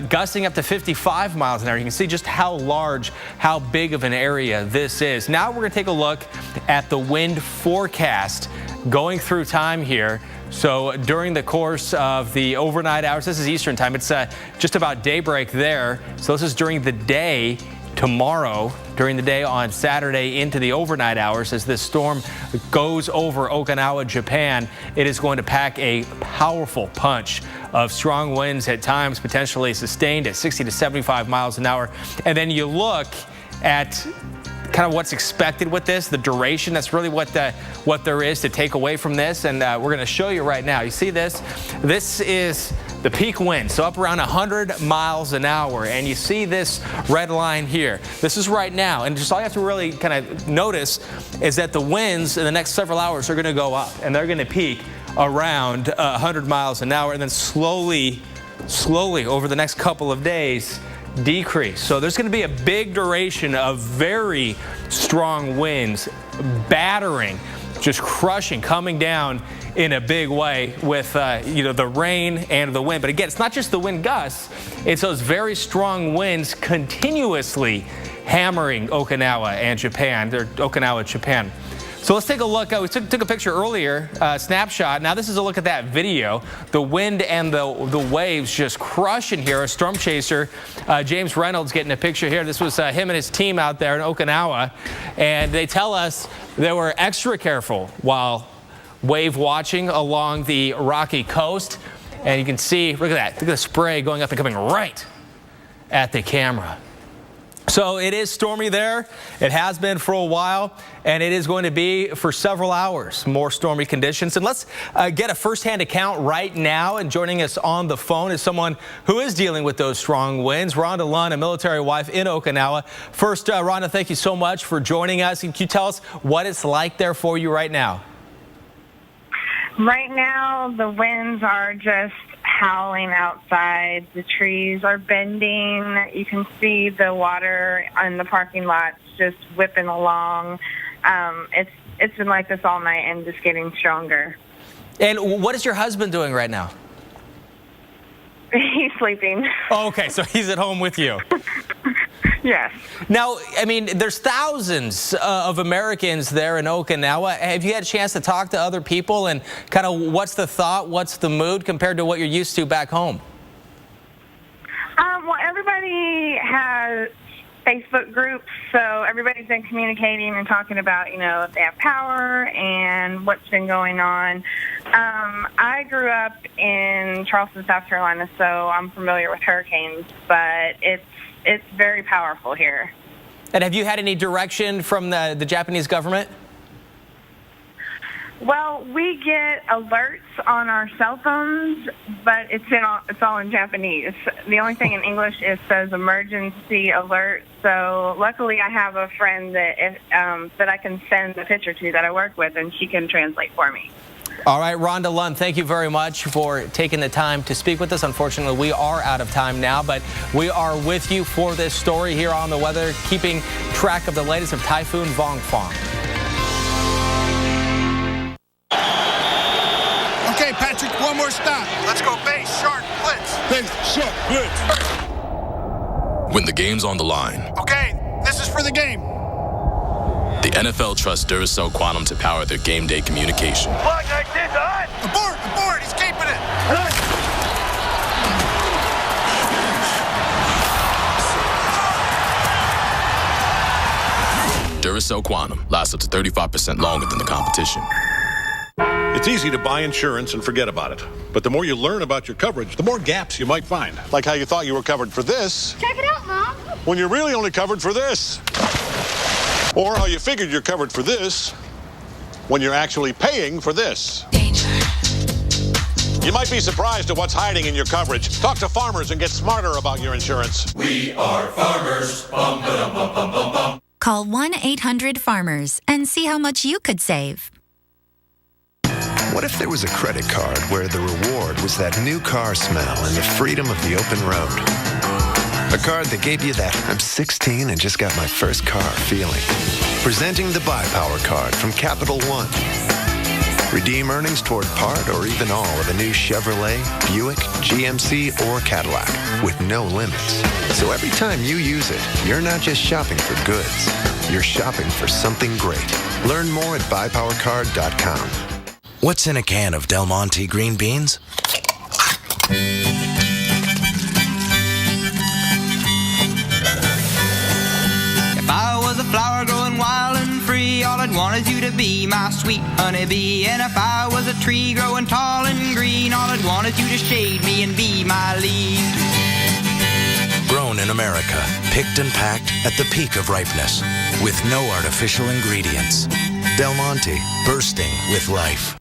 gusting up to 55 miles an hour. You can see just how large, how big of an area this is. Now we're going to take a look at the wind forecast going through time here. So during the course of the overnight hours, this is Eastern time. It's just about daybreak there. So this is during the day. Tomorrow, during the day on Saturday into the overnight hours, as this storm goes over Okinawa, Japan, it is going to pack a powerful punch of strong winds at times, potentially sustained at 60 to 75 miles an hour. And then you look at kind of what's expected with this, the duration. That's really what there is to take away from this. And we're going to show you right now. You see this? This is the peak wind, so up around 100 miles an hour. And you see this red line here. This is right now. And just all you have to really kind of notice is that the winds in the next several hours are going to go up. And they're going to peak around 100 miles an hour. And then slowly over the next couple of days, decrease. So there's going to be a big duration of very strong winds, battering, just crushing, coming down in a big way with the rain and the wind. But again, it's not just the wind gusts, it's those very strong winds continuously hammering Okinawa and Japan. Okinawa, Japan. So let's take a look. We took a picture earlier, snapshot. Now this is a look at that video. The wind and the waves just crushing here. A storm chaser, James Reynolds, getting a picture here. This was him and his team out there in Okinawa. And they tell us they were extra careful while wave watching along the rocky coast. And you can see, look at that. Look at the spray going up and coming right at the camera. So it is stormy there. It has been for a while, and it is going to be for several hours. More stormy conditions. And let's get a firsthand account right now. And joining us on the phone is someone who is dealing with those strong winds. Rhonda Lunn, a military wife in Okinawa. First, Rhonda, thank you so much for joining us. Can you tell us what it's like there for you right now? Right now, the winds are just howling outside. The trees are bending. You can see the water in the parking lots just whipping along. It's been like this all night and just getting stronger. And what is your husband doing right now? He's sleeping. Oh, okay, so he's at home with you. Yes. Now, I mean, there's thousands of Americans there in Okinawa. Have you had a chance to talk to other people and kind of what's the thought, what's the mood compared to what you're used to back home? Well, everybody has Facebook groups, so everybody's been communicating and talking about, if they have power and what's been going on. I grew up in Charleston, South Carolina, so I'm familiar with hurricanes, but it's very powerful here. And have you had any direction from the Japanese government? Well, we get alerts on our cell phones, but it's all in Japanese. The only thing in English says emergency alert. So luckily, I have a friend that I can send a picture to that I work with, and she can translate for me. All right, Rhonda Lund, thank you very much for taking the time to speak with us. Unfortunately, we are out of time now, but we are with you for this story here on the weather, keeping track of the latest of Typhoon Vongfang. Okay, Patrick, one more stop. Let's go base, sharp, blitz. Base, sharp, blitz. When the game's on the line. Okay, this is for the game. The NFL trusts Duracell Quantum to power their game day communication. Block 19 on. Abort, he's keeping it. Duracell Quantum lasts up to 35% longer than the competition. It's easy to buy insurance and forget about it. But the more you learn about your coverage, the more gaps you might find. Like how you thought you were covered for this. Check it out, Mom. When you're really only covered for this. Or how you figured you're covered for this when you're actually paying for this. Danger. You might be surprised at what's hiding in your coverage. Talk to Farmers and get smarter about your insurance. We are Farmers. Bum, ba-dum, bum, bum, bum, bum. Call 1-800-FARMERS and see how much you could save. What if there was a credit card where the reward was that new car smell and the freedom of the open road? A card that gave you that I'm 16 and just got my first car feeling. Presenting the Buy Power card from Capital One. Redeem earnings toward part or even all of a new Chevrolet, Buick, GMC, or Cadillac with no limits. So every time you use it, you're not just shopping for goods. You're shopping for something great. Learn more at buypowercard.com. What's in a can of Del Monte green beans? If I was a flower growing wild and free, all I'd want is you to be my sweet honeybee. And if I was a tree growing tall and green, all I'd want is you to shade me and be my leaf. Grown in America, picked and packed at the peak of ripeness, with no artificial ingredients. Del Monte, bursting with life.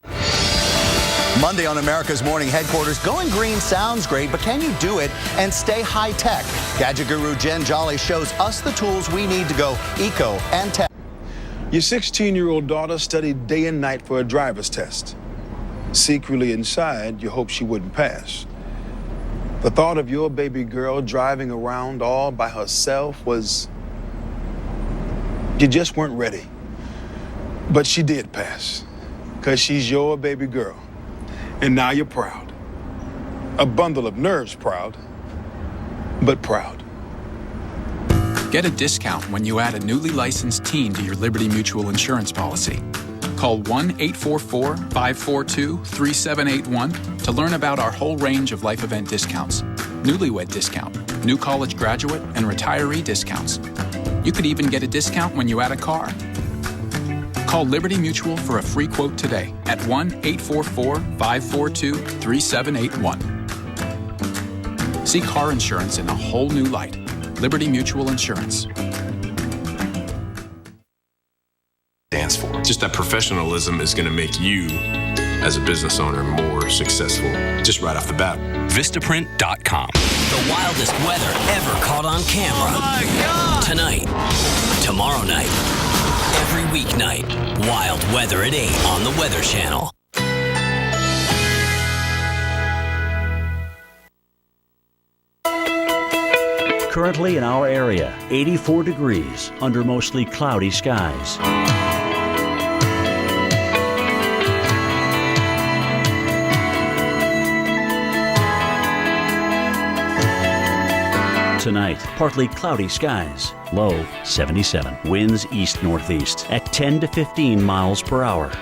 Monday on America's Morning Headquarters, going green sounds great, but can you do it and stay high tech? Gadget guru Jen Jolly shows us the tools we need to go eco and tech. Your 16-year-old daughter studied day and night for a driver's test. Secretly inside, you hoped she wouldn't pass. The thought of your baby girl driving around all by herself was... you just weren't ready. But she did pass, because she's your baby girl. And now you're proud. A bundle of nerves proud, but proud. Get a discount when you add a newly licensed teen to your Liberty Mutual insurance policy. Call 1-844-542-3781 to learn about our whole range of life event discounts. Newlywed discount, new college graduate, and retiree discounts. You could even get a discount when you add a car. Call Liberty Mutual for a free quote today at 1-844-542-3781. See car insurance in a whole new light. Liberty Mutual Insurance. Stands for. Just that professionalism is going to make you, as a business owner, more successful just right off the bat. Vistaprint.com. The wildest weather ever caught on camera. Oh my God! Tonight, tomorrow night, every weeknight, wild weather at 8 on the Weather Channel. Currently in our area, 84 degrees under mostly cloudy skies. Tonight, partly cloudy skies, low 77. Winds east-northeast at 10 to 15 miles per hour.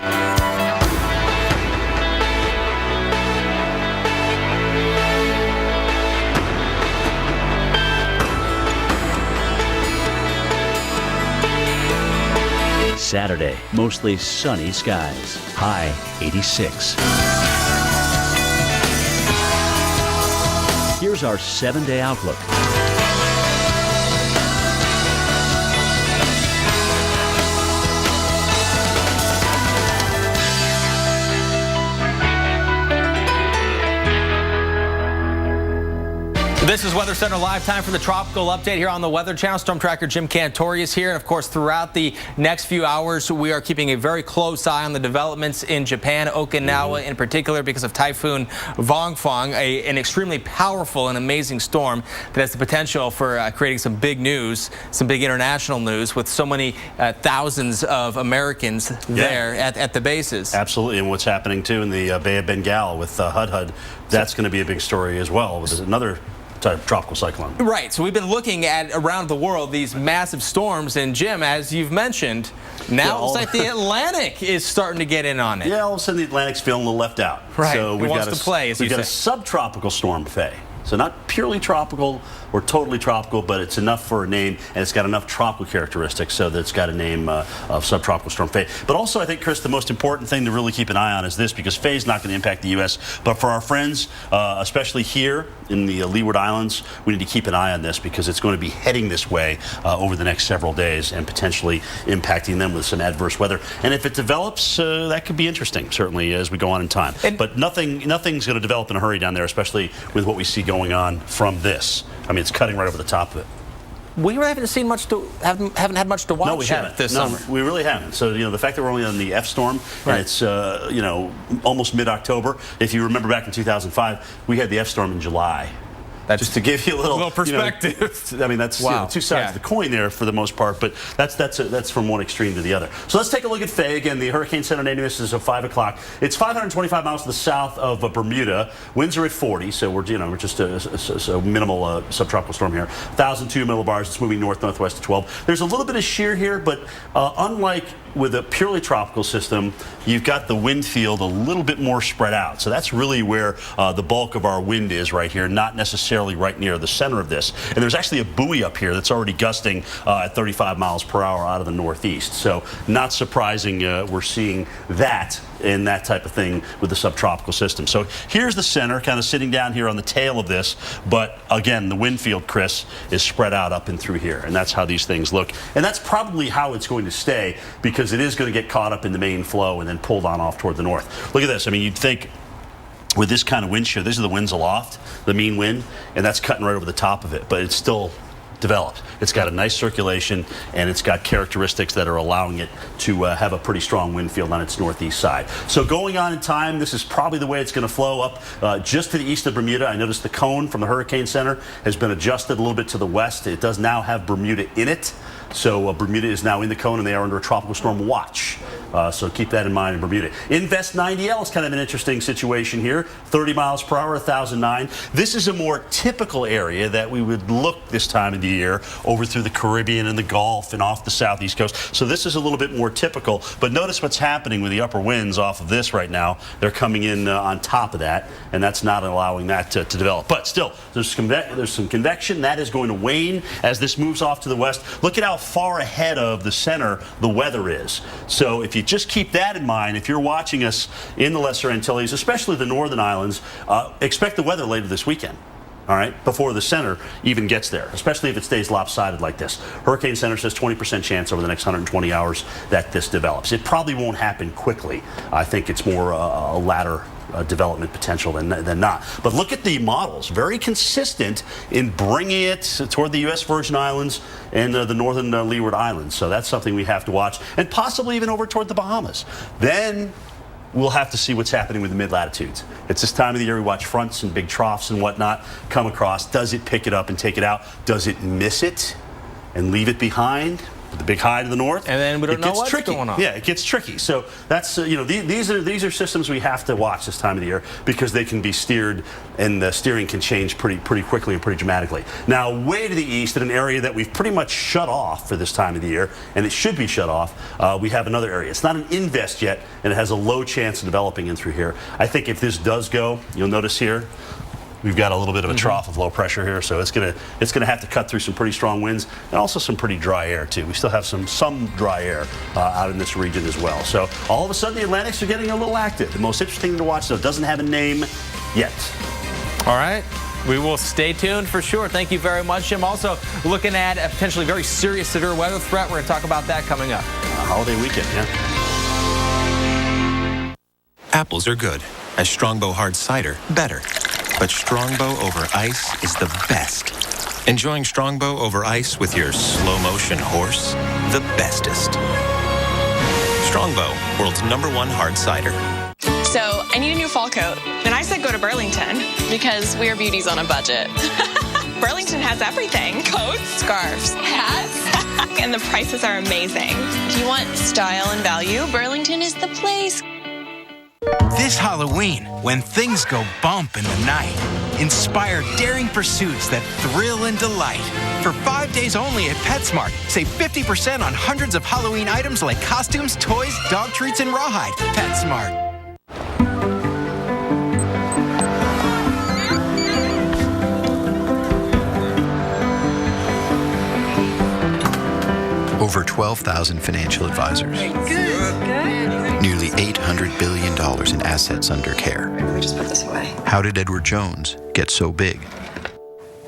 Saturday, mostly sunny skies, high 86. Here's our 7-day outlook. This is Weather Center Live. Time for the tropical update here on the Weather Channel. Storm tracker Jim Cantori is here. And of course, throughout the next few hours, we are keeping a very close eye on the developments in Japan, Okinawa in particular, because of Typhoon Vongfong, an extremely powerful and amazing storm that has the potential for creating some big news, some big international news with so many thousands of Americans there at the bases. Absolutely. And what's happening too in the Bay of Bengal with Hudhud, that's going to be a big story as well. With another tropical cyclone. Right. So we've been looking at around the world these massive storms, and Jim, as you've mentioned, now it's like the Atlantic is starting to get in on it. Yeah, all of a sudden the Atlantic's feeling a little left out. Right. So we've got a subtropical storm, Faye. So not purely tropical or totally tropical, but it's enough for a name, and it's got enough tropical characteristics so that it's got a name of subtropical storm Faye. But also, I think, Chris, the most important thing to really keep an eye on is this, because Faye's not going to impact the U.S., but for our friends, especially here in the Leeward Islands, we need to keep an eye on this because it's going to be heading this way over the next several days and potentially impacting them with some adverse weather. And if it develops, that could be interesting, certainly, as we go on in time. But nothing's going to develop in a hurry down there, especially with what we see going on from this. I mean, it's cutting right over the top of it. We haven't seen much haven't had much to watch. No, we haven't. This summer. We really haven't. So, the fact that we're only on the F storm, and it's, almost mid-October. If you remember back in 2005, we had the F storm in July. Just to give you a little perspective. I mean, that's two sides of the coin there for the most part, but that's from one extreme to the other. So let's take a look at Faye. Again, the Hurricane Center nativus is at 5 o'clock. It's 525 miles to the south of Bermuda. Winds are at 40, so we're just a minimal subtropical storm here. 1,002 millibars. It's moving north-northwest to 12. There's a little bit of shear here, but unlike with a purely tropical system, you've got the wind field a little bit more spread out. So that's really where the bulk of our wind is right here, not necessarily right near the center of this. And there's actually a buoy up here that's already gusting at 35 miles per hour out of the northeast. So not surprising we're seeing that and that type of thing with the subtropical system. So here's the center, kind of sitting down here on the tail of this. But again, the wind field, Chris, is spread out up and through here. And that's how these things look. And that's probably how it's going to stay, because it is going to get caught up in the main flow and then pulled on off toward the north. Look at this. I mean, you'd think with this kind of wind shear, these are the winds aloft, the mean wind, and that's cutting right over the top of it. But it's still developed. It's got a nice circulation, and it's got characteristics that are allowing it to have a pretty strong wind field on its northeast side. So going on in time, this is probably the way it's going to flow up just to the east of Bermuda. I noticed the cone from the Hurricane Center has been adjusted a little bit to the west. It does now have Bermuda in it. So Bermuda is now in the cone, and they are under a tropical storm watch. So keep that in mind in Bermuda. Invest 90L is kind of an interesting situation here. 30 miles per hour, 1,009. This is a more typical area that we would look this time of the year over through the Caribbean and the Gulf and off the southeast coast. So this is a little bit more typical. But notice what's happening with the upper winds off of this right now. They're coming in on top of that, and that's not allowing that to develop. But still, there's some convection. That is going to wane as this moves off to the west. Look at how far ahead of the center the weather is. So if you just keep that in mind, if you're watching us in the Lesser Antilles, especially the northern islands, expect the weather later this weekend. All right, before the center even gets there, especially if it stays lopsided like this. Hurricane Center says 20% chance over the next 120 hours that this develops. It probably won't happen quickly. I think it's more a latter development potential than not. But look at the models, very consistent in bringing it toward the U.S. Virgin Islands and the northern Leeward Islands. So that's something we have to watch, and possibly even over toward the Bahamas. Then we'll have to see what's happening with the mid-latitudes. It's this time of the year we watch fronts and big troughs and whatnot come across. Does it pick it up and take it out? Does it miss it and leave it behind with the big high to the north? And then we don't know what's going on. Yeah, it gets tricky. So that's, these are systems we have to watch this time of the year because they can be steered, and the steering can change pretty quickly and pretty dramatically. Now, way to the east, in an area that we've pretty much shut off for this time of the year, and it should be shut off, we have another area. It's not an invest yet, and it has a low chance of developing in through here. I think if this does go, you'll notice here, we've got a little bit of a trough of low pressure here, so it's gonna have to cut through some pretty strong winds and also some pretty dry air too. We still have some dry air out in this region as well. So all of a sudden the Atlantics are getting a little active. The most interesting to watch though doesn't have a name yet. All right. We will stay tuned for sure. Thank you very much, Jim. Also looking at a potentially very serious severe weather threat. We're going to talk about that coming up. Holiday weekend, yeah. Apples are good. As Strongbow Hard Cider, better. but Strongbow over ice is the best. Enjoying Strongbow over ice with your slow-motion horse? The bestest. Strongbow, world's #1 hard cider. So, I need a new fall coat. And I said go to Burlington because we're beauties on a budget. Burlington has everything. Coats, scarves, hats, and the prices are amazing. If you want style and value, Burlington is the place. This Halloween, when things go bump in the night, inspire daring pursuits that thrill and delight. For 5 days only at PetSmart, save 50% on hundreds of Halloween items like costumes, toys, dog treats, and rawhide. PetSmart. Over 12,000 financial advisors. Good. Nearly $800 billion in assets under care. Maybe we just put this away. How did Edward Jones get so big?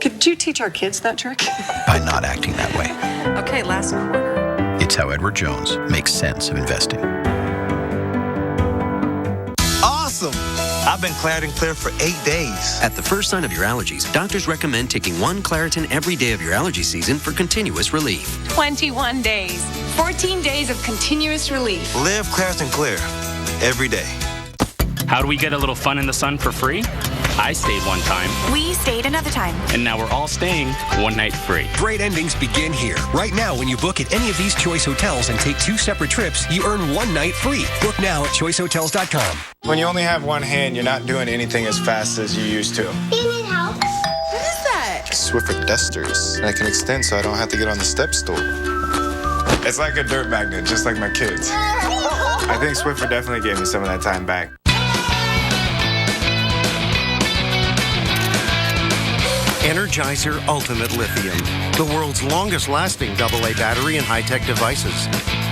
Could you teach our kids that trick? By not acting that way. Okay, last quarter. It's how Edward Jones makes sense of investing. Awesome! I've been Claritin Clear for 8 days. At the first sign of your allergies, doctors recommend taking 1 Claritin every day of your allergy season for continuous relief. 21 days. 14 days of continuous relief. Live Claritin Clear every day. How do we get a little fun in the sun for free? I stayed one time. We stayed another time. And now we're all staying one night free. Great endings begin here. Right now, when you book at any of these Choice hotels and take 2 separate trips, you earn 1 night free. Book now at choicehotels.com. When you only have one hand, you're not doing anything as fast as you used to. Do you need help? What is that? Swiffer dusters. And I can extend so I don't have to get on the step stool. It's like a dirt magnet, just like my kids. I think Swiffer definitely gave me some of that time back. Energizer Ultimate Lithium, the world's longest-lasting AA battery in high-tech devices.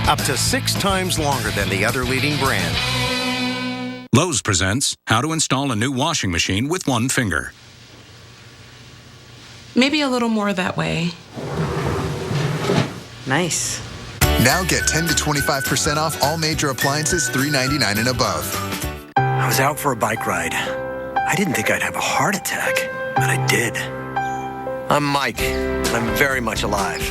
Up to 6 times longer than the other leading brand. Lowe's presents how to install a new washing machine with one finger. Maybe a little more that way. Nice. Now get 10 to 25% off all major appliances $3.99 and above. I was out for a bike ride. I didn't think I'd have a heart attack, but I did. I'm Mike, and I'm very much alive.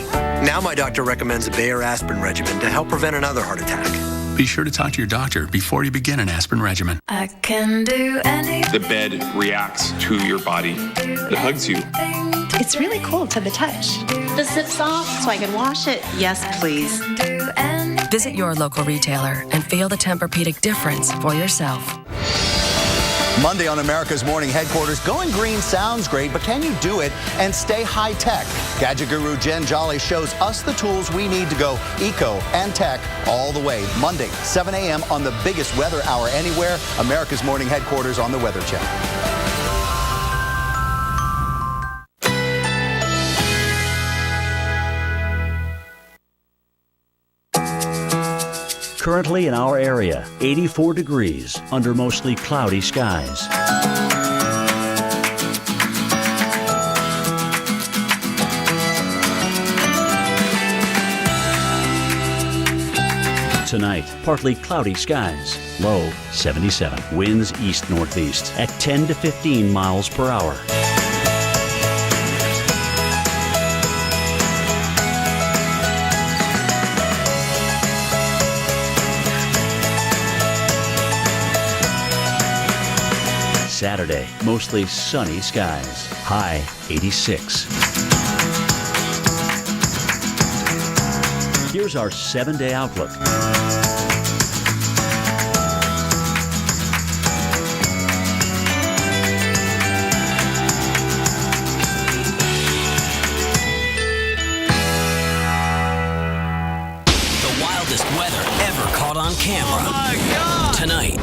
Now my doctor recommends a Bayer aspirin regimen to help prevent another heart attack. Be sure to talk to your doctor before you begin an aspirin regimen. I can do anything. The bed reacts to your body. It hugs you. It's really cool to the touch. The zip's off so I can wash it. Yes, please. Visit your local retailer and feel the Tempur-Pedic difference for yourself. Monday on America's Morning Headquarters, going green sounds great, but can you do it and stay high-tech? Gadget guru Jen Jolly shows us the tools we need to go eco and tech all the way. Monday, 7 a.m. on the biggest weather hour anywhere, America's Morning Headquarters on the Weather Channel. Currently in our area, 84 degrees under mostly cloudy skies. Tonight, partly cloudy skies, low 77. Winds east-northeast at 10 to 15 miles per hour. Saturday, mostly sunny skies. High 86. Here's our 7-day outlook. The wildest weather ever caught on camera. Oh my God! Tonight,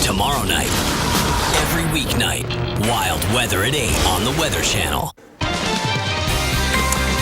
tomorrow night, every weeknight, wild weather at 8 on the Weather Channel.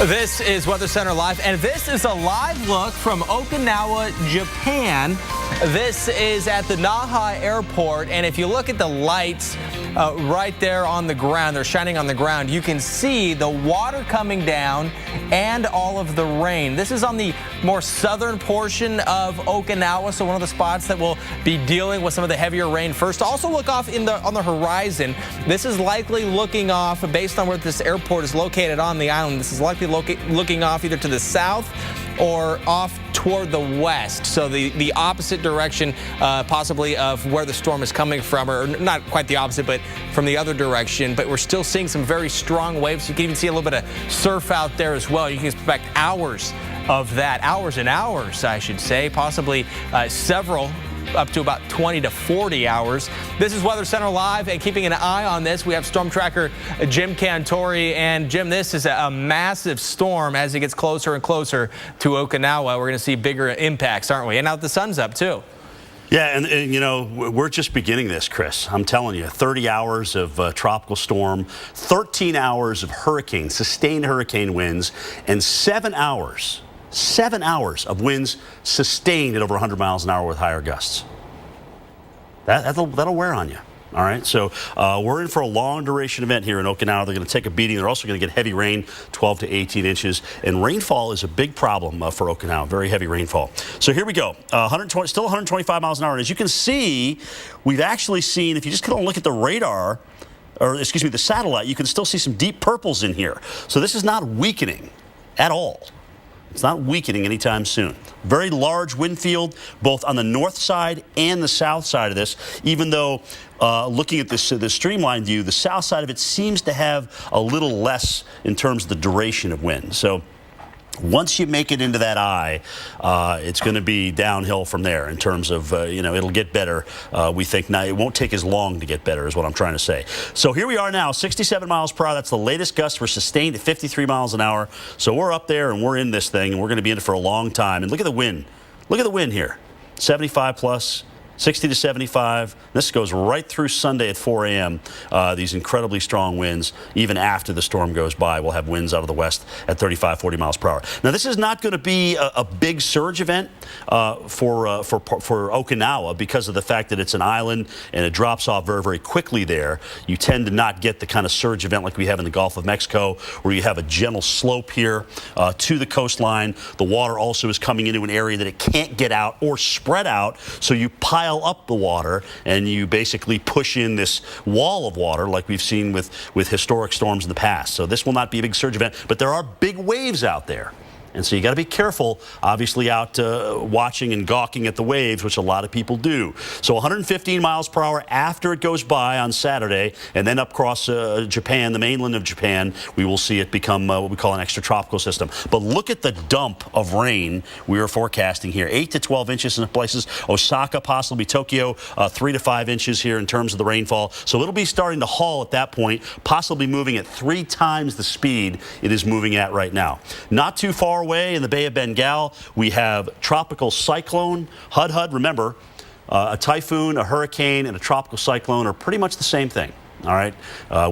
This is Weather Center Live, and this is a live look from Okinawa, Japan. This is at the Naha Airport, and if you look at the lights right there on the ground, they're shining on the ground, you can see the water coming down and all of the rain. This is on the more southern portion of Okinawa, so one of the spots that will be dealing with some of the heavier rain first. Also look off on the horizon. This is likely looking off, based on where this airport is located on the island, this is likely looking off either to the south or off toward the west, so the opposite direction possibly of where the storm is coming from, or not quite the opposite, but from the other direction. But we're still seeing some very strong waves. You can even see a little bit of surf out there as well. You can expect hours of that, hours and hours, I should say, possibly several, up to about 20 to 40 hours. This is Weather Center Live, and keeping an eye on this, we have storm tracker Jim Cantori. And Jim, this is a massive storm as it gets closer and closer to Okinawa. We're going to see bigger impacts, aren't we? And now the sun's up too. Yeah, and you know, we're just beginning this, Chris. I'm telling you, 30 hours of tropical storm, 13 hours of hurricane, sustained hurricane winds, and 7 hours of winds sustained at over 100 miles an hour with higher gusts. That'll wear on you. All right, so we're in for a long duration event here in Okinawa. They're going to take a beating. They're also going to get heavy rain, 12 to 18 inches. And rainfall is a big problem for Okinawa, very heavy rainfall. So here we go, still 125 miles an hour. And as you can see, we've actually seen, if you just kind of look at the radar, or excuse me, the satellite, you can still see some deep purples in here. So this is not weakening at all. It's not weakening anytime soon. Very large wind field, both on the north side and the south side of this, even though looking at this, the streamlined view, the south side of it seems to have a little less in terms of the duration of wind. So once you make it into that eye, it's going to be downhill from there in terms of, you know, it'll get better. We think now it won't take as long to get better is what I'm trying to say. So here we are now, 67 miles per hour. That's the latest gust. We're sustained at 53 miles an hour. So we're up there and we're in this thing, and we're going to be in it for a long time. And look at the wind. Look at the wind here. 75 plus. 60 to 75. This goes right through Sunday at 4 a.m. These incredibly strong winds. Even after the storm goes by, we'll have winds out of the west at 35, 40 miles per hour. Now, this is not going to be a big surge event for Okinawa because of the fact that it's an island and it drops off very, very quickly there. You tend to not get the kind of surge event like we have in the Gulf of Mexico, where you have a gentle slope here to the coastline. The water also is coming into an area that it can't get out or spread out, so you pile up the water and you basically push in this wall of water like we've seen with historic storms in the past. So this will not be a big surge event, but there are big waves out there. And so you got to be careful, obviously, out watching and gawking at the waves, which a lot of people do. So 115 miles per hour after it goes by on Saturday, and then up across Japan, the mainland of Japan, we will see it become what we call an extratropical system. But look at the dump of rain we are forecasting here. 8 to 12 inches in places. Osaka, possibly Tokyo, 3 to 5 inches here in terms of the rainfall. So it'll be starting to haul at that point, possibly moving at 3 times the speed it is moving at right now. Not too far away in the Bay of Bengal, we have tropical cyclone Hudhud. Remember, a typhoon, a hurricane, and a tropical cyclone are pretty much the same thing. All right,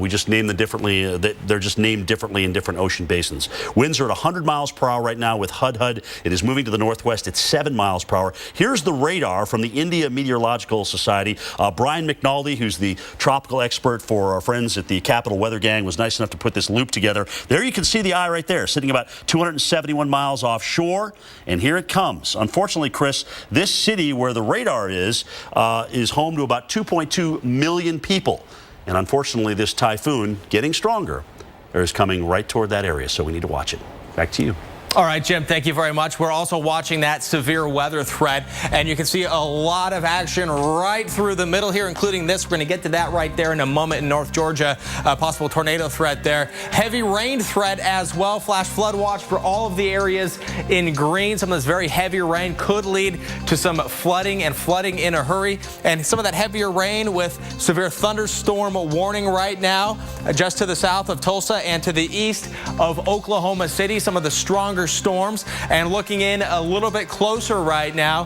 we just name them differently. They're just named differently in different ocean basins. Winds are at 100 miles per hour right now with Hudhud. It is moving to the northwest at 7 miles per hour. Here's the radar from the India Meteorological Society. Brian McNulty, who's the tropical expert for our friends at the Capital Weather Gang, was nice enough to put this loop together. There you can see the eye right there, sitting about 271 miles offshore, and here it comes. Unfortunately, Chris, this city where the radar is home to about 2.2 million people. And unfortunately, this typhoon, getting stronger, is coming right toward that area, so we need to watch it. Back to you. All right, Jim, thank you very much. We're also watching that severe weather threat, and you can see a lot of action right through the middle here, including this. We're going to get to that right there in a moment in North Georgia. Possible tornado threat there. Heavy rain threat as well. Flash flood watch for all of the areas in green. Some of this very heavy rain could lead to some flooding in a hurry. And some of that heavier rain with severe thunderstorm warning right now just to the south of Tulsa and to the east of Oklahoma City. Some of the stronger thunderstorms. And looking in a little bit closer right now,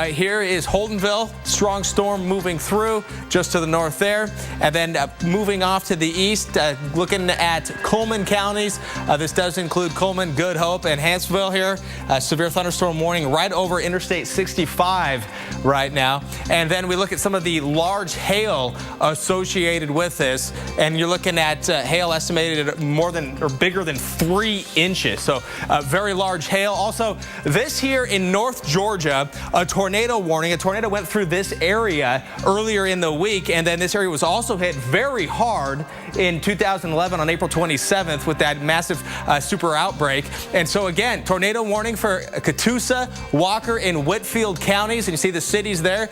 here is Holdenville, strong storm moving through just to the north there. And then moving off to the east, looking at Coleman counties. This does include Coleman, Good Hope, and Hanceville here. Severe thunderstorm warning right over Interstate 65 right now. And then we look at some of the large hail associated with this. And you're looking at hail estimated at more than or bigger than 3 inches. So very large hail. Also, this here in North Georgia, a tornado warning. A tornado went through this area earlier in the week, and then this area was also hit very hard in 2011 on April 27th with that massive super outbreak. And so again, tornado warning for Catoosa, Walker, and Whitfield counties. And you see the cities there.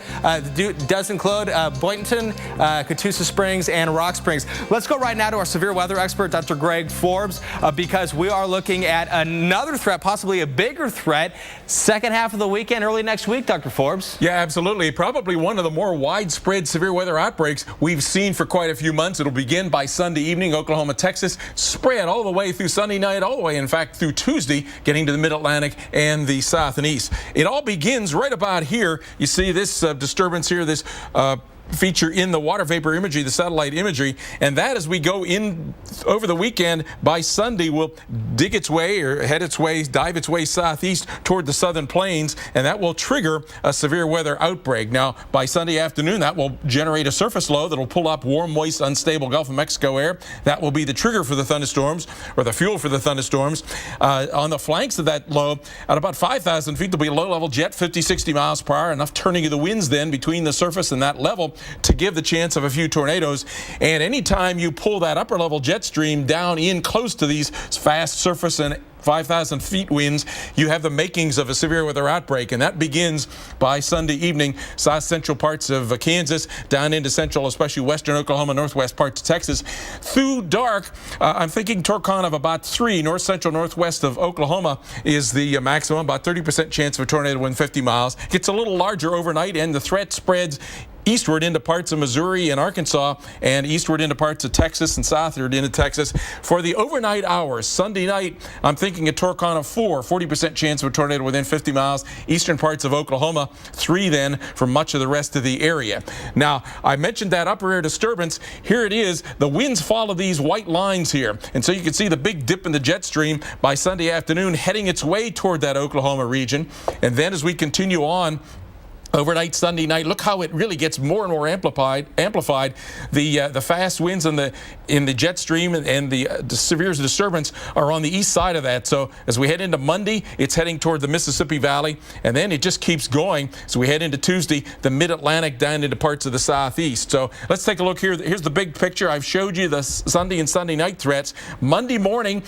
Does include Boynton, Catoosa Springs, and Rock Springs. Let's go right now to our severe weather expert, Dr. Greg Forbes, because we are looking at another threat, possibly a bigger threat, second half of the weekend, early next week, Dr. Forbes. Yeah, absolutely. Probably one of the more widespread severe weather outbreaks we've seen for quite a few months. It'll begin by Sunday evening, Oklahoma, Texas, spread all the way through Sunday night, all the way, in fact, through Tuesday, getting to the Mid-Atlantic and the South and East. It all begins right about here. You see this disturbance here, this feature in the water vapor imagery, the satellite imagery, and that as we go in over the weekend, by Sunday will dig its way or head its way, dive its way southeast toward the southern plains, and that will trigger a severe weather outbreak. Now, by Sunday afternoon, that will generate a surface low that will pull up warm, moist, unstable Gulf of Mexico air. That will be the trigger for the thunderstorms, or the fuel for the thunderstorms. On the flanks of that low, at about 5,000 feet, there'll be a low-level jet, 50, 60 miles per hour, enough turning of the winds then between the surface and that level to give the chance of a few tornadoes. And anytime you pull that upper level jet stream down in close to these fast surface and 5,000 feet winds, you have the makings of a severe weather outbreak, and that begins by Sunday evening, south central parts of Kansas, down into central, especially western Oklahoma, northwest parts of Texas. Through dark, I'm thinking Torcon of about 3, north central, northwest of Oklahoma is the maximum, about 30% chance of a tornado within 50 miles. Gets a little larger overnight, and the threat spreads eastward into parts of Missouri and Arkansas, and eastward into parts of Texas and southward into Texas. For the overnight hours, Sunday night, I'm thinking a Torcon of 4, 40% chance of a tornado within 50 miles. Eastern parts of Oklahoma, 3 then for much of the rest of the area. Now, I mentioned that upper air disturbance. Here it is. The winds follow these white lines here. And so you can see the big dip in the jet stream by Sunday afternoon heading its way toward that Oklahoma region. And then as we continue on, overnight, Sunday night, look how it really gets more and more amplified. The fast winds in the jet stream and the severe disturbance are on the east side of that. So as we head into Monday, it's heading toward the Mississippi Valley, and then it just keeps going. So we head into Tuesday, the Mid-Atlantic down into parts of the southeast. So let's take a look here. Here's the big picture. I've showed you the Sunday and Sunday night threats. Monday morning,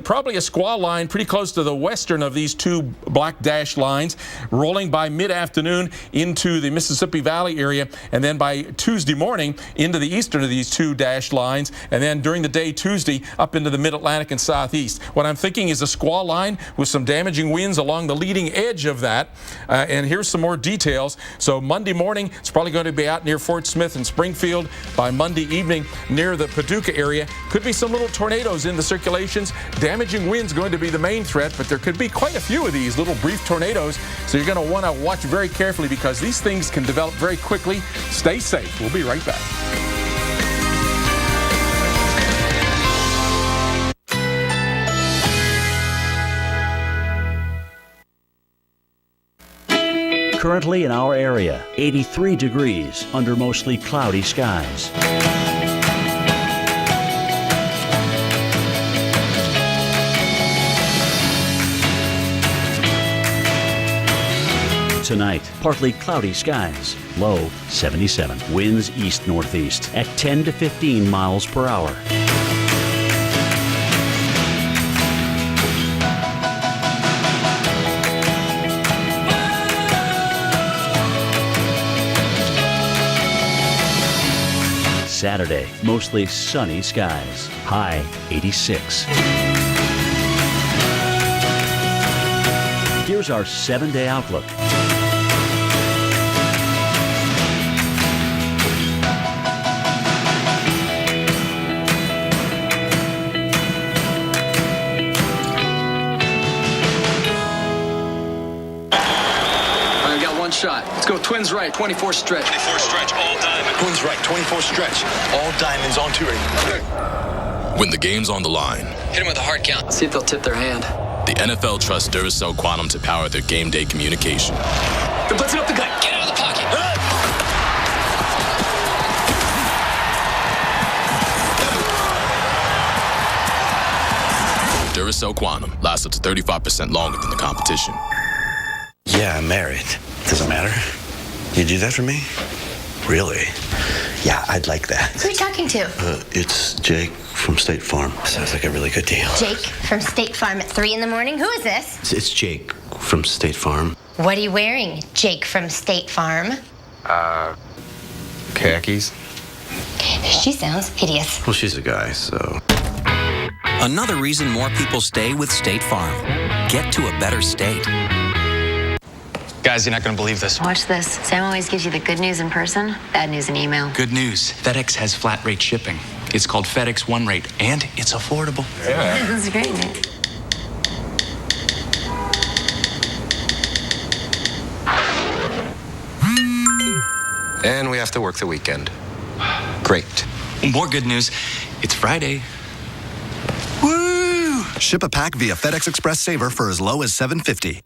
probably a squall line pretty close to the western of these 2 black dashed lines, rolling by mid-afternoon into the Mississippi Valley area, and then by Tuesday morning into the eastern of these 2 dashed lines, and then during the day Tuesday up into the Mid-Atlantic and southeast. What I'm thinking is a squall line with some damaging winds along the leading edge of that, and here's some more details. So Monday morning, it's probably going to be out near Fort Smith and Springfield. By Monday evening, near the Paducah area, could be some little tornadoes in the circulations. Damaging winds going to be the main threat, but there could be quite a few of these little brief tornadoes, so you're going to want to watch very carefully because these things can develop very quickly. Stay safe. We'll be right back. Currently in our area, 83 degrees under mostly cloudy skies. Tonight, partly cloudy skies, low 77. Winds east-northeast at 10 to 15 miles per hour. Saturday, mostly sunny skies, high 86. Here's our 7-day outlook. shot. Let's go Twins right, 24 stretch. 24 stretch, all diamond. Twins right, 24 stretch. All diamonds on touring. When the game's on the line, Hit him with a hard count. See if they'll tip their hand. the NFL trusts Duracell Quantum to power their game day communication. They're blitzing up the gut. Get out of the pocket. Duracell Quantum lasts up to 35% longer than the competition. Yeah, I'm married. Doesn't matter. You do that for me? Really? Yeah, I'd like that. Who are you talking to? It's Jake from State Farm. Sounds like a really good deal. Jake from State Farm at 3 in the morning. Who is this? It's Jake from State Farm. What are you wearing, Jake from State Farm? Khakis? She sounds hideous. Well, she's a guy, so. Another reason more people stay with State Farm. Get to a better state. Guys, you're not going to believe this. Watch this. Sam always gives you the good news in person, bad news in email. Good news. FedEx has flat rate shipping. It's called FedEx One Rate, and it's affordable. Yeah. That's great news. And we have to work the weekend. Great. More good news. It's Friday. Ship a pack via FedEx Express Saver for as low as $7.50.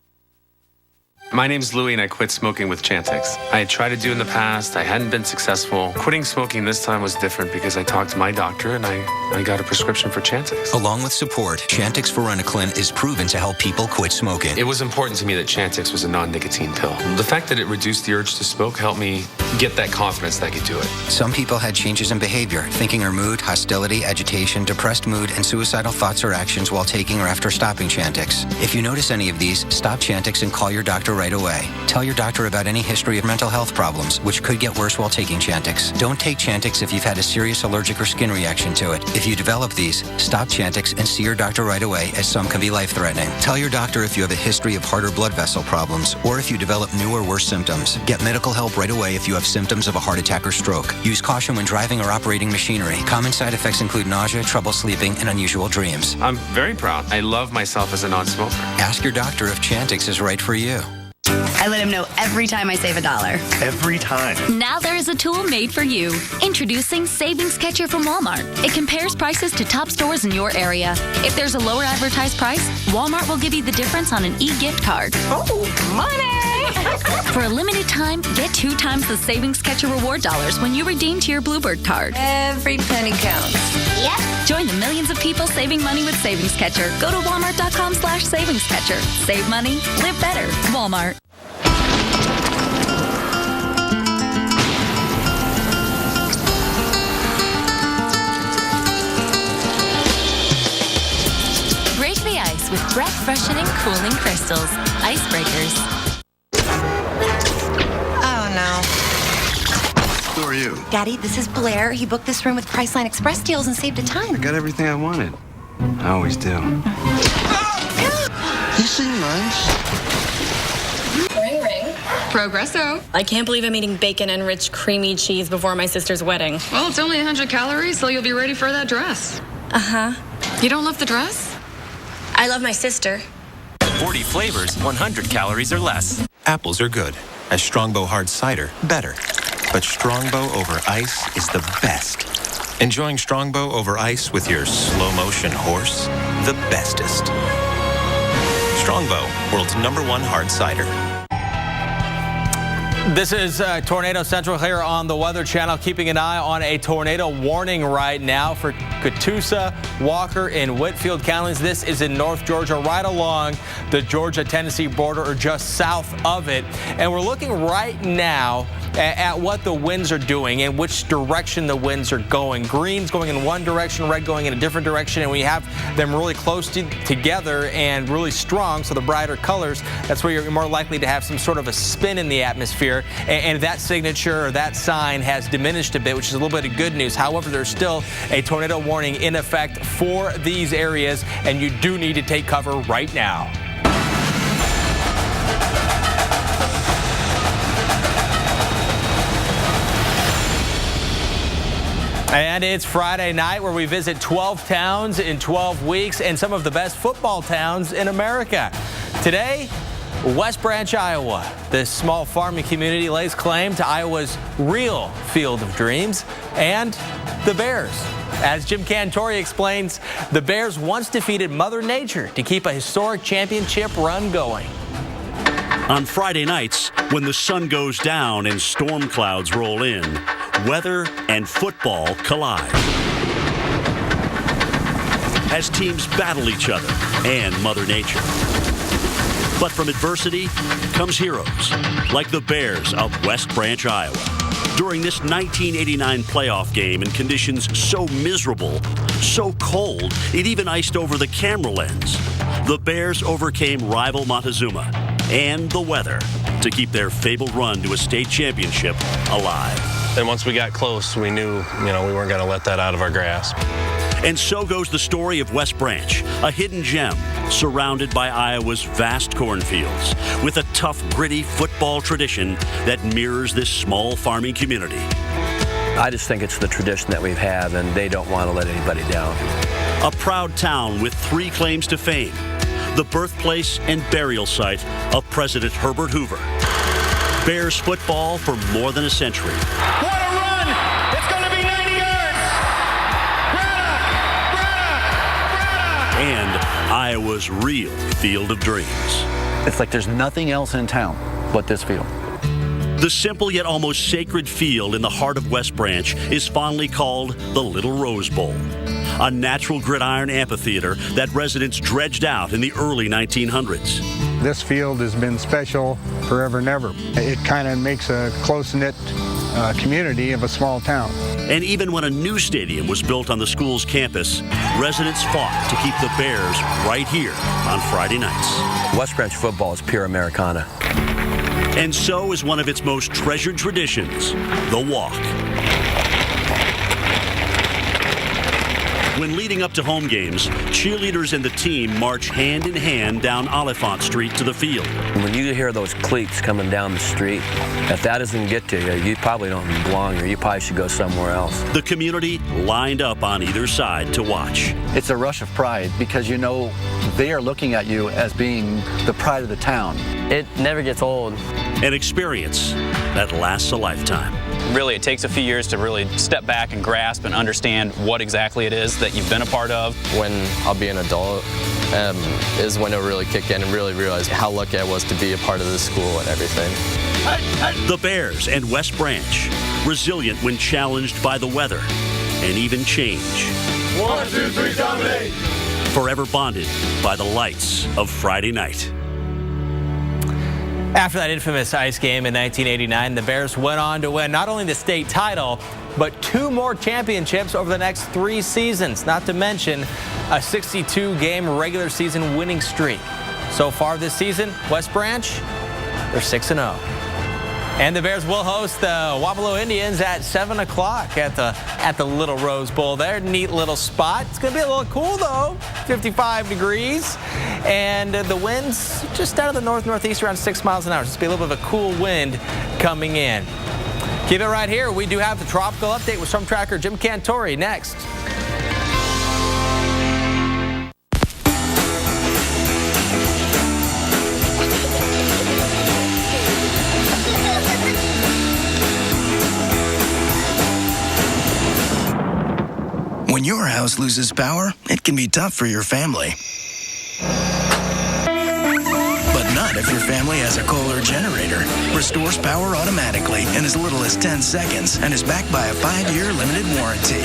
My name's Louie and I quit smoking with Chantix. I had tried to do in the past, I hadn't been successful. Quitting smoking this time was different because I talked to my doctor and I got a prescription for Chantix. Along with support, Chantix Varenicline is proven to help people quit smoking. It was important to me that Chantix was a non-nicotine pill. The fact that it reduced the urge to smoke helped me get that confidence that I could do it. Some people had changes in behavior, thinking or mood, hostility, agitation, depressed mood, and suicidal thoughts or actions while taking or after stopping Chantix. If you notice any of these, stop Chantix and call your doctor right away. Tell your doctor about any history of mental health problems, which could get worse while taking Chantix. Don't take Chantix if you've had a serious allergic or skin reaction to it. If you develop these, stop Chantix and see your doctor right away, as some can be life-threatening. Tell your doctor if you have a history of heart or blood vessel problems, or if you develop new or worse symptoms. Get medical help right away if you have symptoms of a heart attack or stroke. Use caution when driving or operating machinery. Common side effects include nausea, trouble sleeping, and unusual dreams. I'm very proud. I love myself as a non-smoker. Ask your doctor if Chantix is right for you. I let him know every time I save $1. Every time. Now there is a tool made for you. Introducing Savings Catcher from Walmart. It compares prices to top stores in your area. If there's a lower advertised price, Walmart will give you the difference on an e-gift card. Oh, money! For a limited time, get 2 times the Savings Catcher reward dollars when you redeem to your Bluebird card. Every penny counts. Yep. Join the millions of people saving money with Savings Catcher. Go to walmart.com/Savings Catcher. Save money, live better. Walmart. Break the ice with breath-freshening, cooling crystals. Icebreakers. Oh, no. Who are you? Daddy, this is Blair. He booked this room with Priceline Express deals and saved a ton. I got everything I wanted. I always do. You seem nice. Ring, ring. Progresso. I can't believe I'm eating bacon-enriched creamy cheese before my sister's wedding. Well, it's only 100 calories, so you'll be ready for that dress. Uh-huh. You don't love the dress? I love my sister. 40 flavors, 100 calories or less. Apples are good. As Strongbow hard cider, better. But Strongbow over ice is the best. Enjoying Strongbow over ice with your slow-motion horse? The bestest. Strongbow, world's #1 hard cider. This is Tornado Central here on the Weather Channel, keeping an eye on a tornado warning right now for Catoosa, Walker, and Whitfield counties. This is in North Georgia, right along the Georgia-Tennessee border, or just south of it. And we're looking right now at what the winds are doing and which direction the winds are going. Green's going in one direction, red going in a different direction, and we have them really close together and really strong, so the brighter colors, that's where you're more likely to have some sort of a spin in the atmosphere, and that signature or that sign has diminished a bit, which is a little bit of good news. However, there's still a tornado warning in effect for these areas, and you do need to take cover right now. And it's Friday night, where we visit 12 towns in 12 weeks and some of the best football towns in America. Today, West Branch, Iowa. This small farming community lays claim to Iowa's real field of dreams and the Bears. As Jim Cantore explains, the Bears once defeated Mother Nature to keep a historic championship run going. On Friday nights, when the sun goes down and storm clouds roll in, weather and football collide. As teams battle each other and Mother Nature. But from adversity comes heroes, like the Bears of West Branch, Iowa. During this 1989 playoff game in conditions so miserable, so cold, it even iced over the camera lens, the Bears overcame rival Montezuma and the weather to keep their fabled run to a state championship alive. And once we got close, we knew, we weren't going to let that out of our grasp. And so goes the story of West Branch, a hidden gem surrounded by Iowa's vast cornfields, with a tough, gritty football tradition that mirrors this small farming community. I just think it's the tradition that we have, and they don't want to let anybody down. A proud town with 3 claims to fame, the birthplace and burial site of President Herbert Hoover. Bears football for more than a century. What a run! It's going to be 90 yards! And Iowa's real field of dreams. It's like there's nothing else in town but this field. The simple yet almost sacred field in the heart of West Branch is fondly called the Little Rose Bowl, a natural gridiron amphitheater that residents dredged out in the early 1900s. This field has been special forever and ever. It kind of makes a close-knit community of a small town. And even when a new stadium was built on the school's campus, residents fought to keep the Bears right here on Friday nights. West Branch football is pure Americana. And so is one of its most treasured traditions, the walk. When leading up to home games, cheerleaders and the team march hand in hand down Oliphant Street to the field. When you hear those cleats coming down the street, if that doesn't get to you, you probably don't belong here. You probably should go somewhere else. The community lined up on either side to watch. It's a rush of pride because they are looking at you as being the pride of the town. It never gets old. An experience that lasts a lifetime. Really, it takes a few years to really step back and grasp and understand what exactly it is that you've been a part of. When I'll be an adult is when it'll really kick in and really realize how lucky I was to be a part of this school and everything. The Bears and West Branch, resilient when challenged by the weather and even change. 1, 2, 3, dominate! Forever bonded by the lights of Friday night. After that infamous ice game in 1989, the Bears went on to win not only the state title, but 2 more championships over the next 3 seasons, not to mention a 62-game regular season winning streak. So far this season, West Branch, they're 6-0. And the Bears will host the Wapello Indians at 7 o'clock at the Little Rose Bowl there. Neat little spot. It's going to be a little cool, though. 55 degrees. And the wind's just out of the north-northeast around 6 miles an hour. Just be a little bit of a cool wind coming in. Keep it right here. We do have the tropical update with Storm Tracker Jim Cantore next. When your house loses power, it can be tough for your family. But not if your family has a Kohler generator. Restores power automatically in as little as 10 seconds and is backed by a 5-year limited warranty.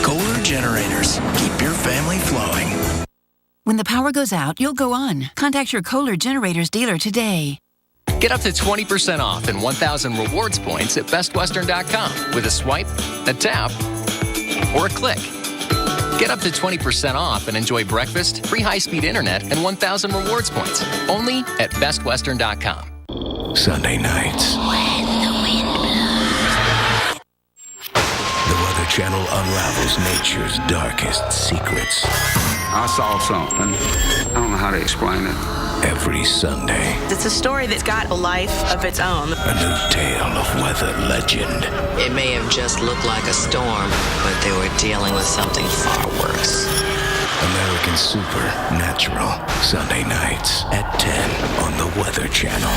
Kohler generators. Keep your family flowing. When the power goes out, you'll go on. Contact your Kohler Generators dealer today. Get up to 20% off and 1,000 rewards points at bestwestern.com with a swipe, a tap, or a click. Get up to 20% off and enjoy breakfast, free high-speed internet, and 1,000 rewards points. Only at bestwestern.com. Sunday nights. When the wind blows. The Weather Channel unravels nature's darkest secrets. I saw something. I don't know how to explain it. Every Sunday. It's a story that's got a life of its own. A new tale of weather legend. It may have just looked like a storm, but they were dealing with something far worse. American Supernatural. Sunday nights at 10 on the Weather Channel.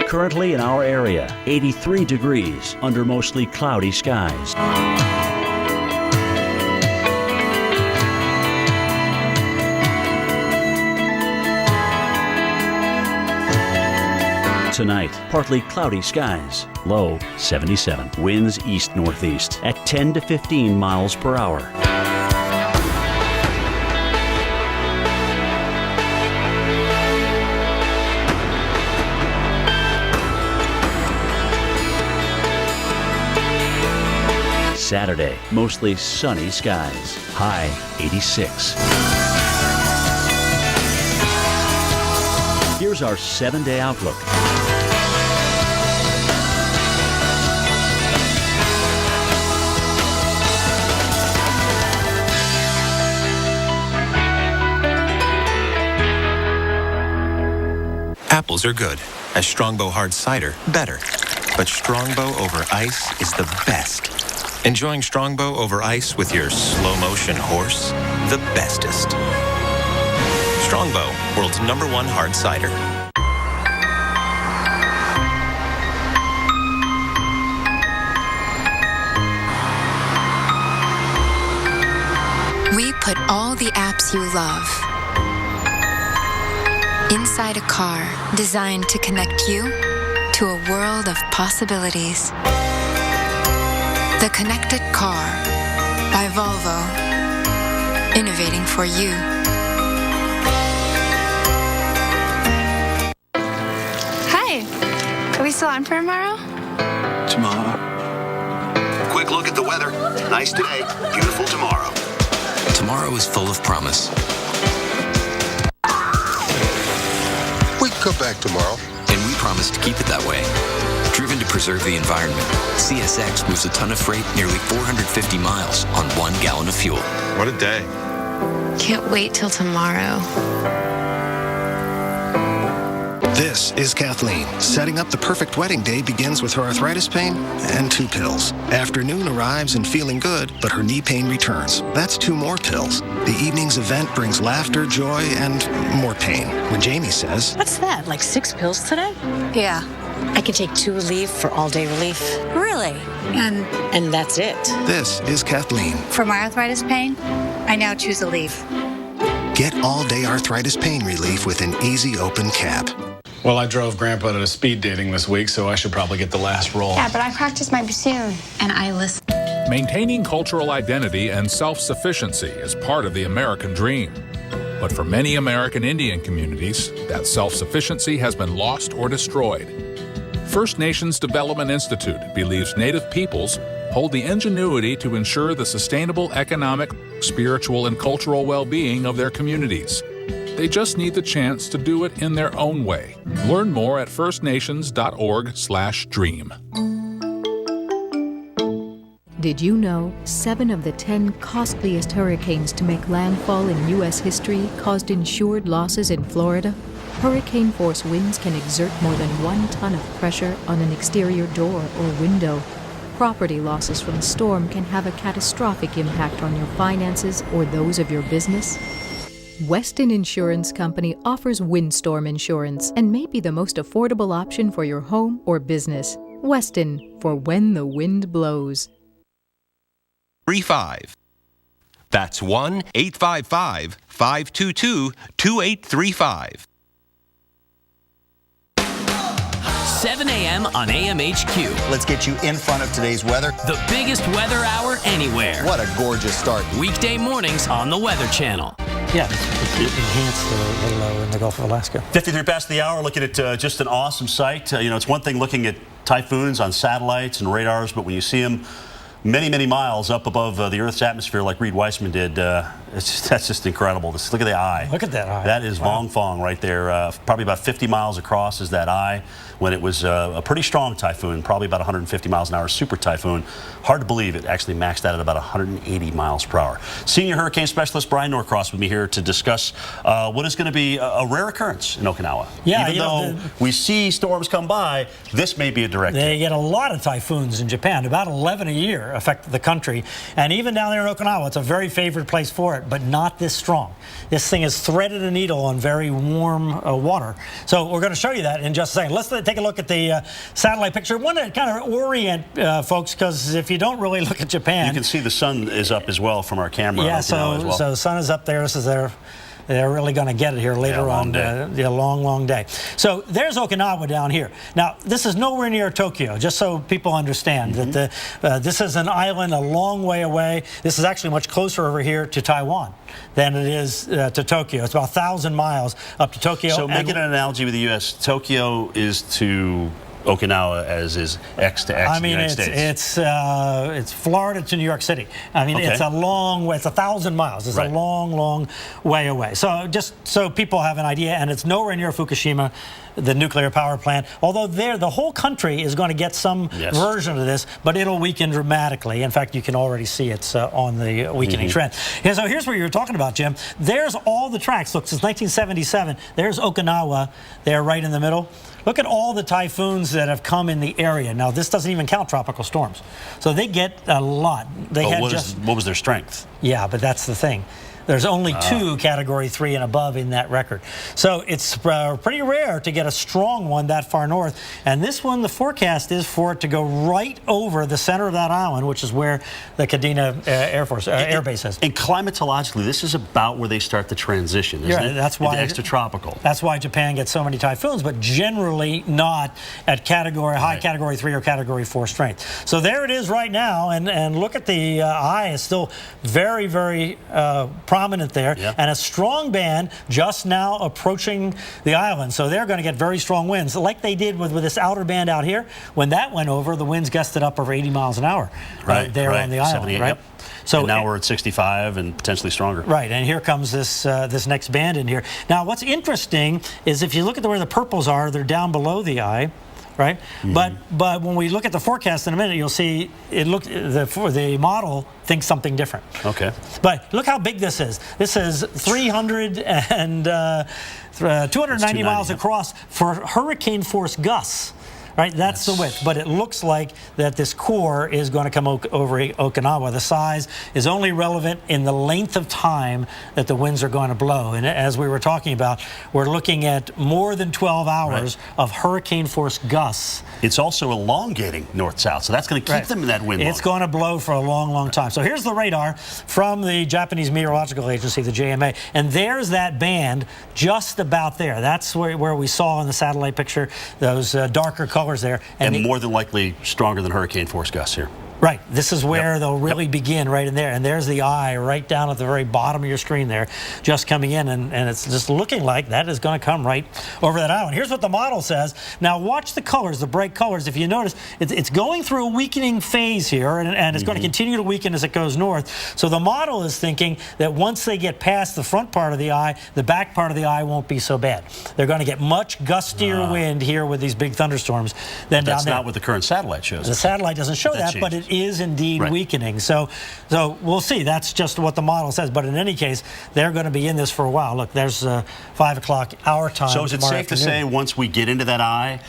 Currently in our area, 83 degrees under mostly cloudy skies. Tonight, partly cloudy skies, low 77. Winds east-northeast at 10 to 15 miles per hour. Saturday, mostly sunny skies, high 86. Here's our 7-day outlook. Apples are good. A Strongbow hard cider, better. But Strongbow over ice is the best. Enjoying Strongbow over ice with your slow-motion horse, the bestest. Strongbow, world's #1 hard cider. We put all the apps you love inside a car designed to connect you to a world of possibilities. The Connected Car by Volvo. Innovating for you. Hi. Are we still on for tomorrow? Tomorrow. Quick look at the weather. Nice today, beautiful tomorrow. Tomorrow is full of promise. We can come back tomorrow. And we promise to keep it that way. Driven to preserve the environment, CSX moves a ton of freight nearly 450 miles on 1 gallon of fuel. What a day. Can't wait till tomorrow. This is Kathleen. Setting up the perfect wedding day begins with her arthritis pain and 2 pills. Afternoon arrives and feeling good, but her knee pain returns. That's 2 more pills. The evening's event brings laughter, joy, and more pain. When Jamie says, "What's that, like 6 pills today?" Yeah. I can take 2 Aleve for all-day relief. Really? And that's it. this is Kathleen. For my arthritis pain, I now choose Aleve. Get all-day arthritis pain relief with an easy open cap. Well, I drove Grandpa to speed dating this week, so I should probably get the last roll. Yeah, but I practice my bassoon, and I listen. Maintaining cultural identity and self-sufficiency is part of the American dream. But for many American Indian communities, that self-sufficiency has been lost or destroyed. First Nations Development Institute believes Native peoples hold the ingenuity to ensure the sustainable economic, spiritual, and cultural well-being of their communities. They just need the chance to do it in their own way. Learn more at firstnations.org/dream. Did you know 7 of the 10 costliest hurricanes to make landfall in U.S. history caused insured losses in Florida? Hurricane force winds can exert more than 1 ton of pressure on an exterior door or window. Property losses from a storm can have a catastrophic impact on your finances or those of your business. Weston Insurance Company offers windstorm insurance and may be the most affordable option for your home or business. Weston, for when the wind blows. 35. That's 1-855-522-2835. 7 a.m. on AMHQ. Let's get you in front of today's weather. The biggest weather hour anywhere. What a gorgeous start. Weekday mornings on the Weather Channel. Yeah, it enhanced the low in the Gulf of Alaska. 53 past the hour, looking at just an awesome sight. It's one thing looking at typhoons on satellites and radars, but when you see them many, many miles up above the Earth's atmosphere like Reed Weissman did. That's just incredible. Look at the eye. Look at that eye. That is Vong Fong right there. Probably about 50 miles across is that eye when it was a pretty strong typhoon, probably about 150 miles an hour, super typhoon. Hard to believe it actually maxed out at about 180 miles per hour. Senior hurricane specialist Brian Norcross with me here to discuss what is going to be a rare occurrence in Okinawa. Yeah, Even though we see storms come by, this may be a direct hit. They get a lot of typhoons in Japan. About 11 a year affect the country. And even down there in Okinawa, it's a very favored place for it, but not this strong. This thing has threaded a needle on very warm water. So we're going to show you that in just a second. Let's take a look at the satellite picture. I want to kind of orient folks, because if you don't really look at Japan... You can see the sun is up as well from our camera. Yeah, as well. So the sun is up there. This is they're really going to get it here later on. A long day. So there's Okinawa down here. Now, this is nowhere near Tokyo, just so people understand that this is an island a long way away. This is actually much closer over here to Taiwan than it is to Tokyo. It's about 1,000 miles up to Tokyo. So making an analogy with the U.S., Tokyo is to Okinawa as is X to X in the United States. It's Florida to New York City. I mean, it's a long way. It's 1,000 miles. It's a long way away. So just so people have an idea, and it's nowhere near Fukushima, the nuclear power plant. Although the whole country is going to get some version of this, but it'll weaken dramatically. In fact, you can already see it's on the weakening trend. Yeah, so here's what you were talking about, Jim. There's all the tracks. Look, since 1977, there's Okinawa there right in the middle. Look at all the typhoons that have come in the area. Now, this doesn't even count tropical storms. So they get a lot. What was their strength? Yeah, but that's the thing. There's only 2 Category 3 and above in that record. So it's pretty rare to get a strong one that far north. And this one, the forecast is for it to go right over the center of that island, which is where the Kadena Air Base is. And climatologically, this is about where they start the transition, isn't it? That's why extratropical. That's why Japan gets so many typhoons, but generally not at high Category 3 or Category 4 strength. So there it is right now, and look at the eye is still very, very prominent there, and a strong band just now approaching the island. So they're going to get very strong winds, like they did with this outer band out here. When that went over, the winds gusted up over 80 miles an hour there on the island. Right. So and now we're at 65 and potentially stronger. Right, and here comes this next band in here. Now, what's interesting is if you look at where the purples are, they're down below the eye. Right, but when we lolook at the forecast in a minute, you'll see the model thinks something different. Okay. But look how big this is. This is 290 miles across for hurricane force gusts. Right, that's the width, but it looks like that this core is going to come over Okinawa. The size is only relevant in the length of time that the winds are going to blow. And as we were talking about, we're looking at more than 12 hours of hurricane force gusts. It's also elongating north-south, so that's going to keep them in that wind line. It's going to blow for a long time. So here's the radar from the Japanese Meteorological Agency, the JMA, and there's that band just about there. That's where we saw in the satellite picture those darker colors there. And more than likely stronger than hurricane force gusts here. Right. This is where they'll really begin right in there. And there's the eye right down at the very bottom of your screen there, just coming in. And it's just looking like that is going to come right over that island. Here's what the model says. Now, watch the colors, the bright colors. If you notice, it's going through a weakening phase here, and it's going to continue to weaken as it goes north. So the model is thinking that once they get past the front part of the eye, the back part of the eye won't be so bad. They're going to get much gustier wind here with these big thunderstorms than down there. That's not what the current satellite shows. The satellite doesn't show that, but it is indeed weakening. So we'll see. That's just what the model says. But in any case, they're going to be in this for a while. Look, there's 5 o'clock our time. So is it safe to say once we get into that eye,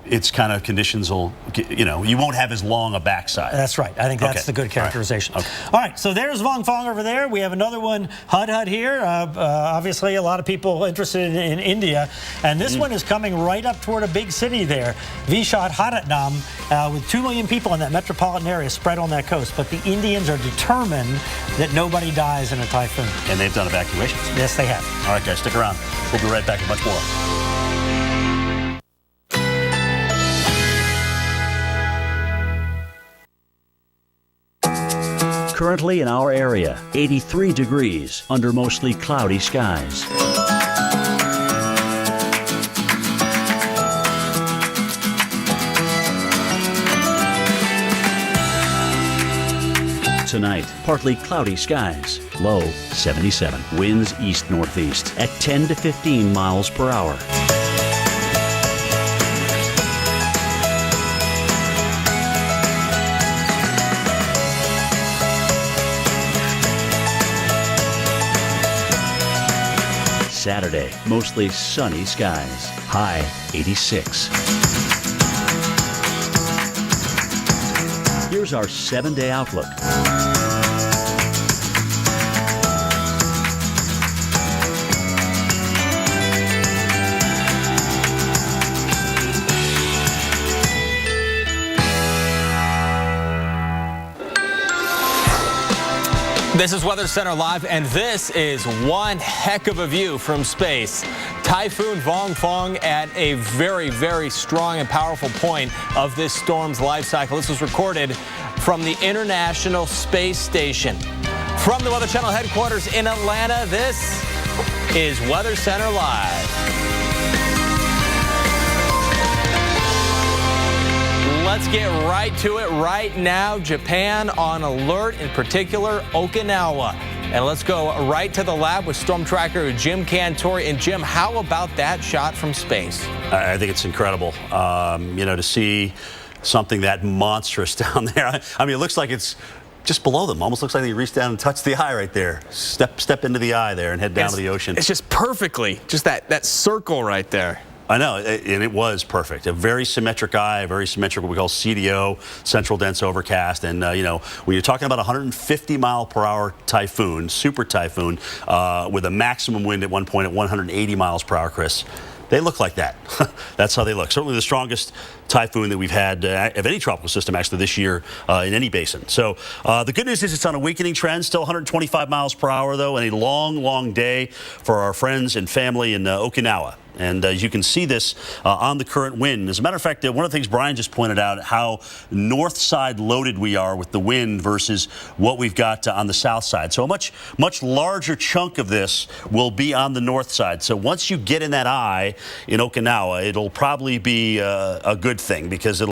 it's kind of conditions will, you won't have as long a backside. That's right. I think that's the good characterization. All right, so there's Vong Fong over there. We have another one, Hud here. Obviously, a lot of people interested in India. And this one is coming right up toward a big city there, Vishakhapatnam, with 2 million people in that metropolitan area spread on that coast. But the Indians are determined that nobody dies in a typhoon. And they've done evacuations. Yes, they have. All right, guys, stick around. We'll be right back with much more. Currently in our area, 83 degrees under mostly cloudy skies. tonight. Partly cloudy skies. Low 77. Winds east-northeast at 10 to 15 miles per hour. Saturday, mostly sunny skies. High 86. Here's our 7-day outlook. This is Weather Center Live, and this is one heck of a view from space. Typhoon Vongfong at a very, very strong and powerful point of this storm's life cycle. This was recorded from the International Space Station. From the Weather Channel headquarters in Atlanta, this is Weather Center Live. Let's get right to it right now. Japan on alert, in particular Okinawa. And let's go right to the lab with Storm Tracker Jim Cantore. And Jim, how about that shot from space? I think it's incredible, to see something that monstrous down there. I mean, it looks like it's just below them. Almost looks like they reached down and touched the eye right there. Step into the eye there and head down to the ocean. It's just perfectly, just that circle right there. I know, and it was perfect. A very symmetric eye, a very symmetric what we call CDO, central dense overcast. And, when you're talking about 150 mile per hour typhoon, super typhoon, with a maximum wind at one point at 180 miles per hour, Chris, they look like that. That's how they look. Certainly the strongest typhoon that we've had of any tropical system actually this year in any basin. So the good news is it's on a weakening trend, still 125 miles per hour though, and a long, long day for our friends and family in Okinawa. And as you can see this on the current wind. As a matter of fact, one of the things Brian just pointed out, how north side loaded we are with the wind versus what we've got on the south side. So a much larger chunk of this will be on the north side. So once you get in that eye in Okinawa, it'll probably be a good thing because it'll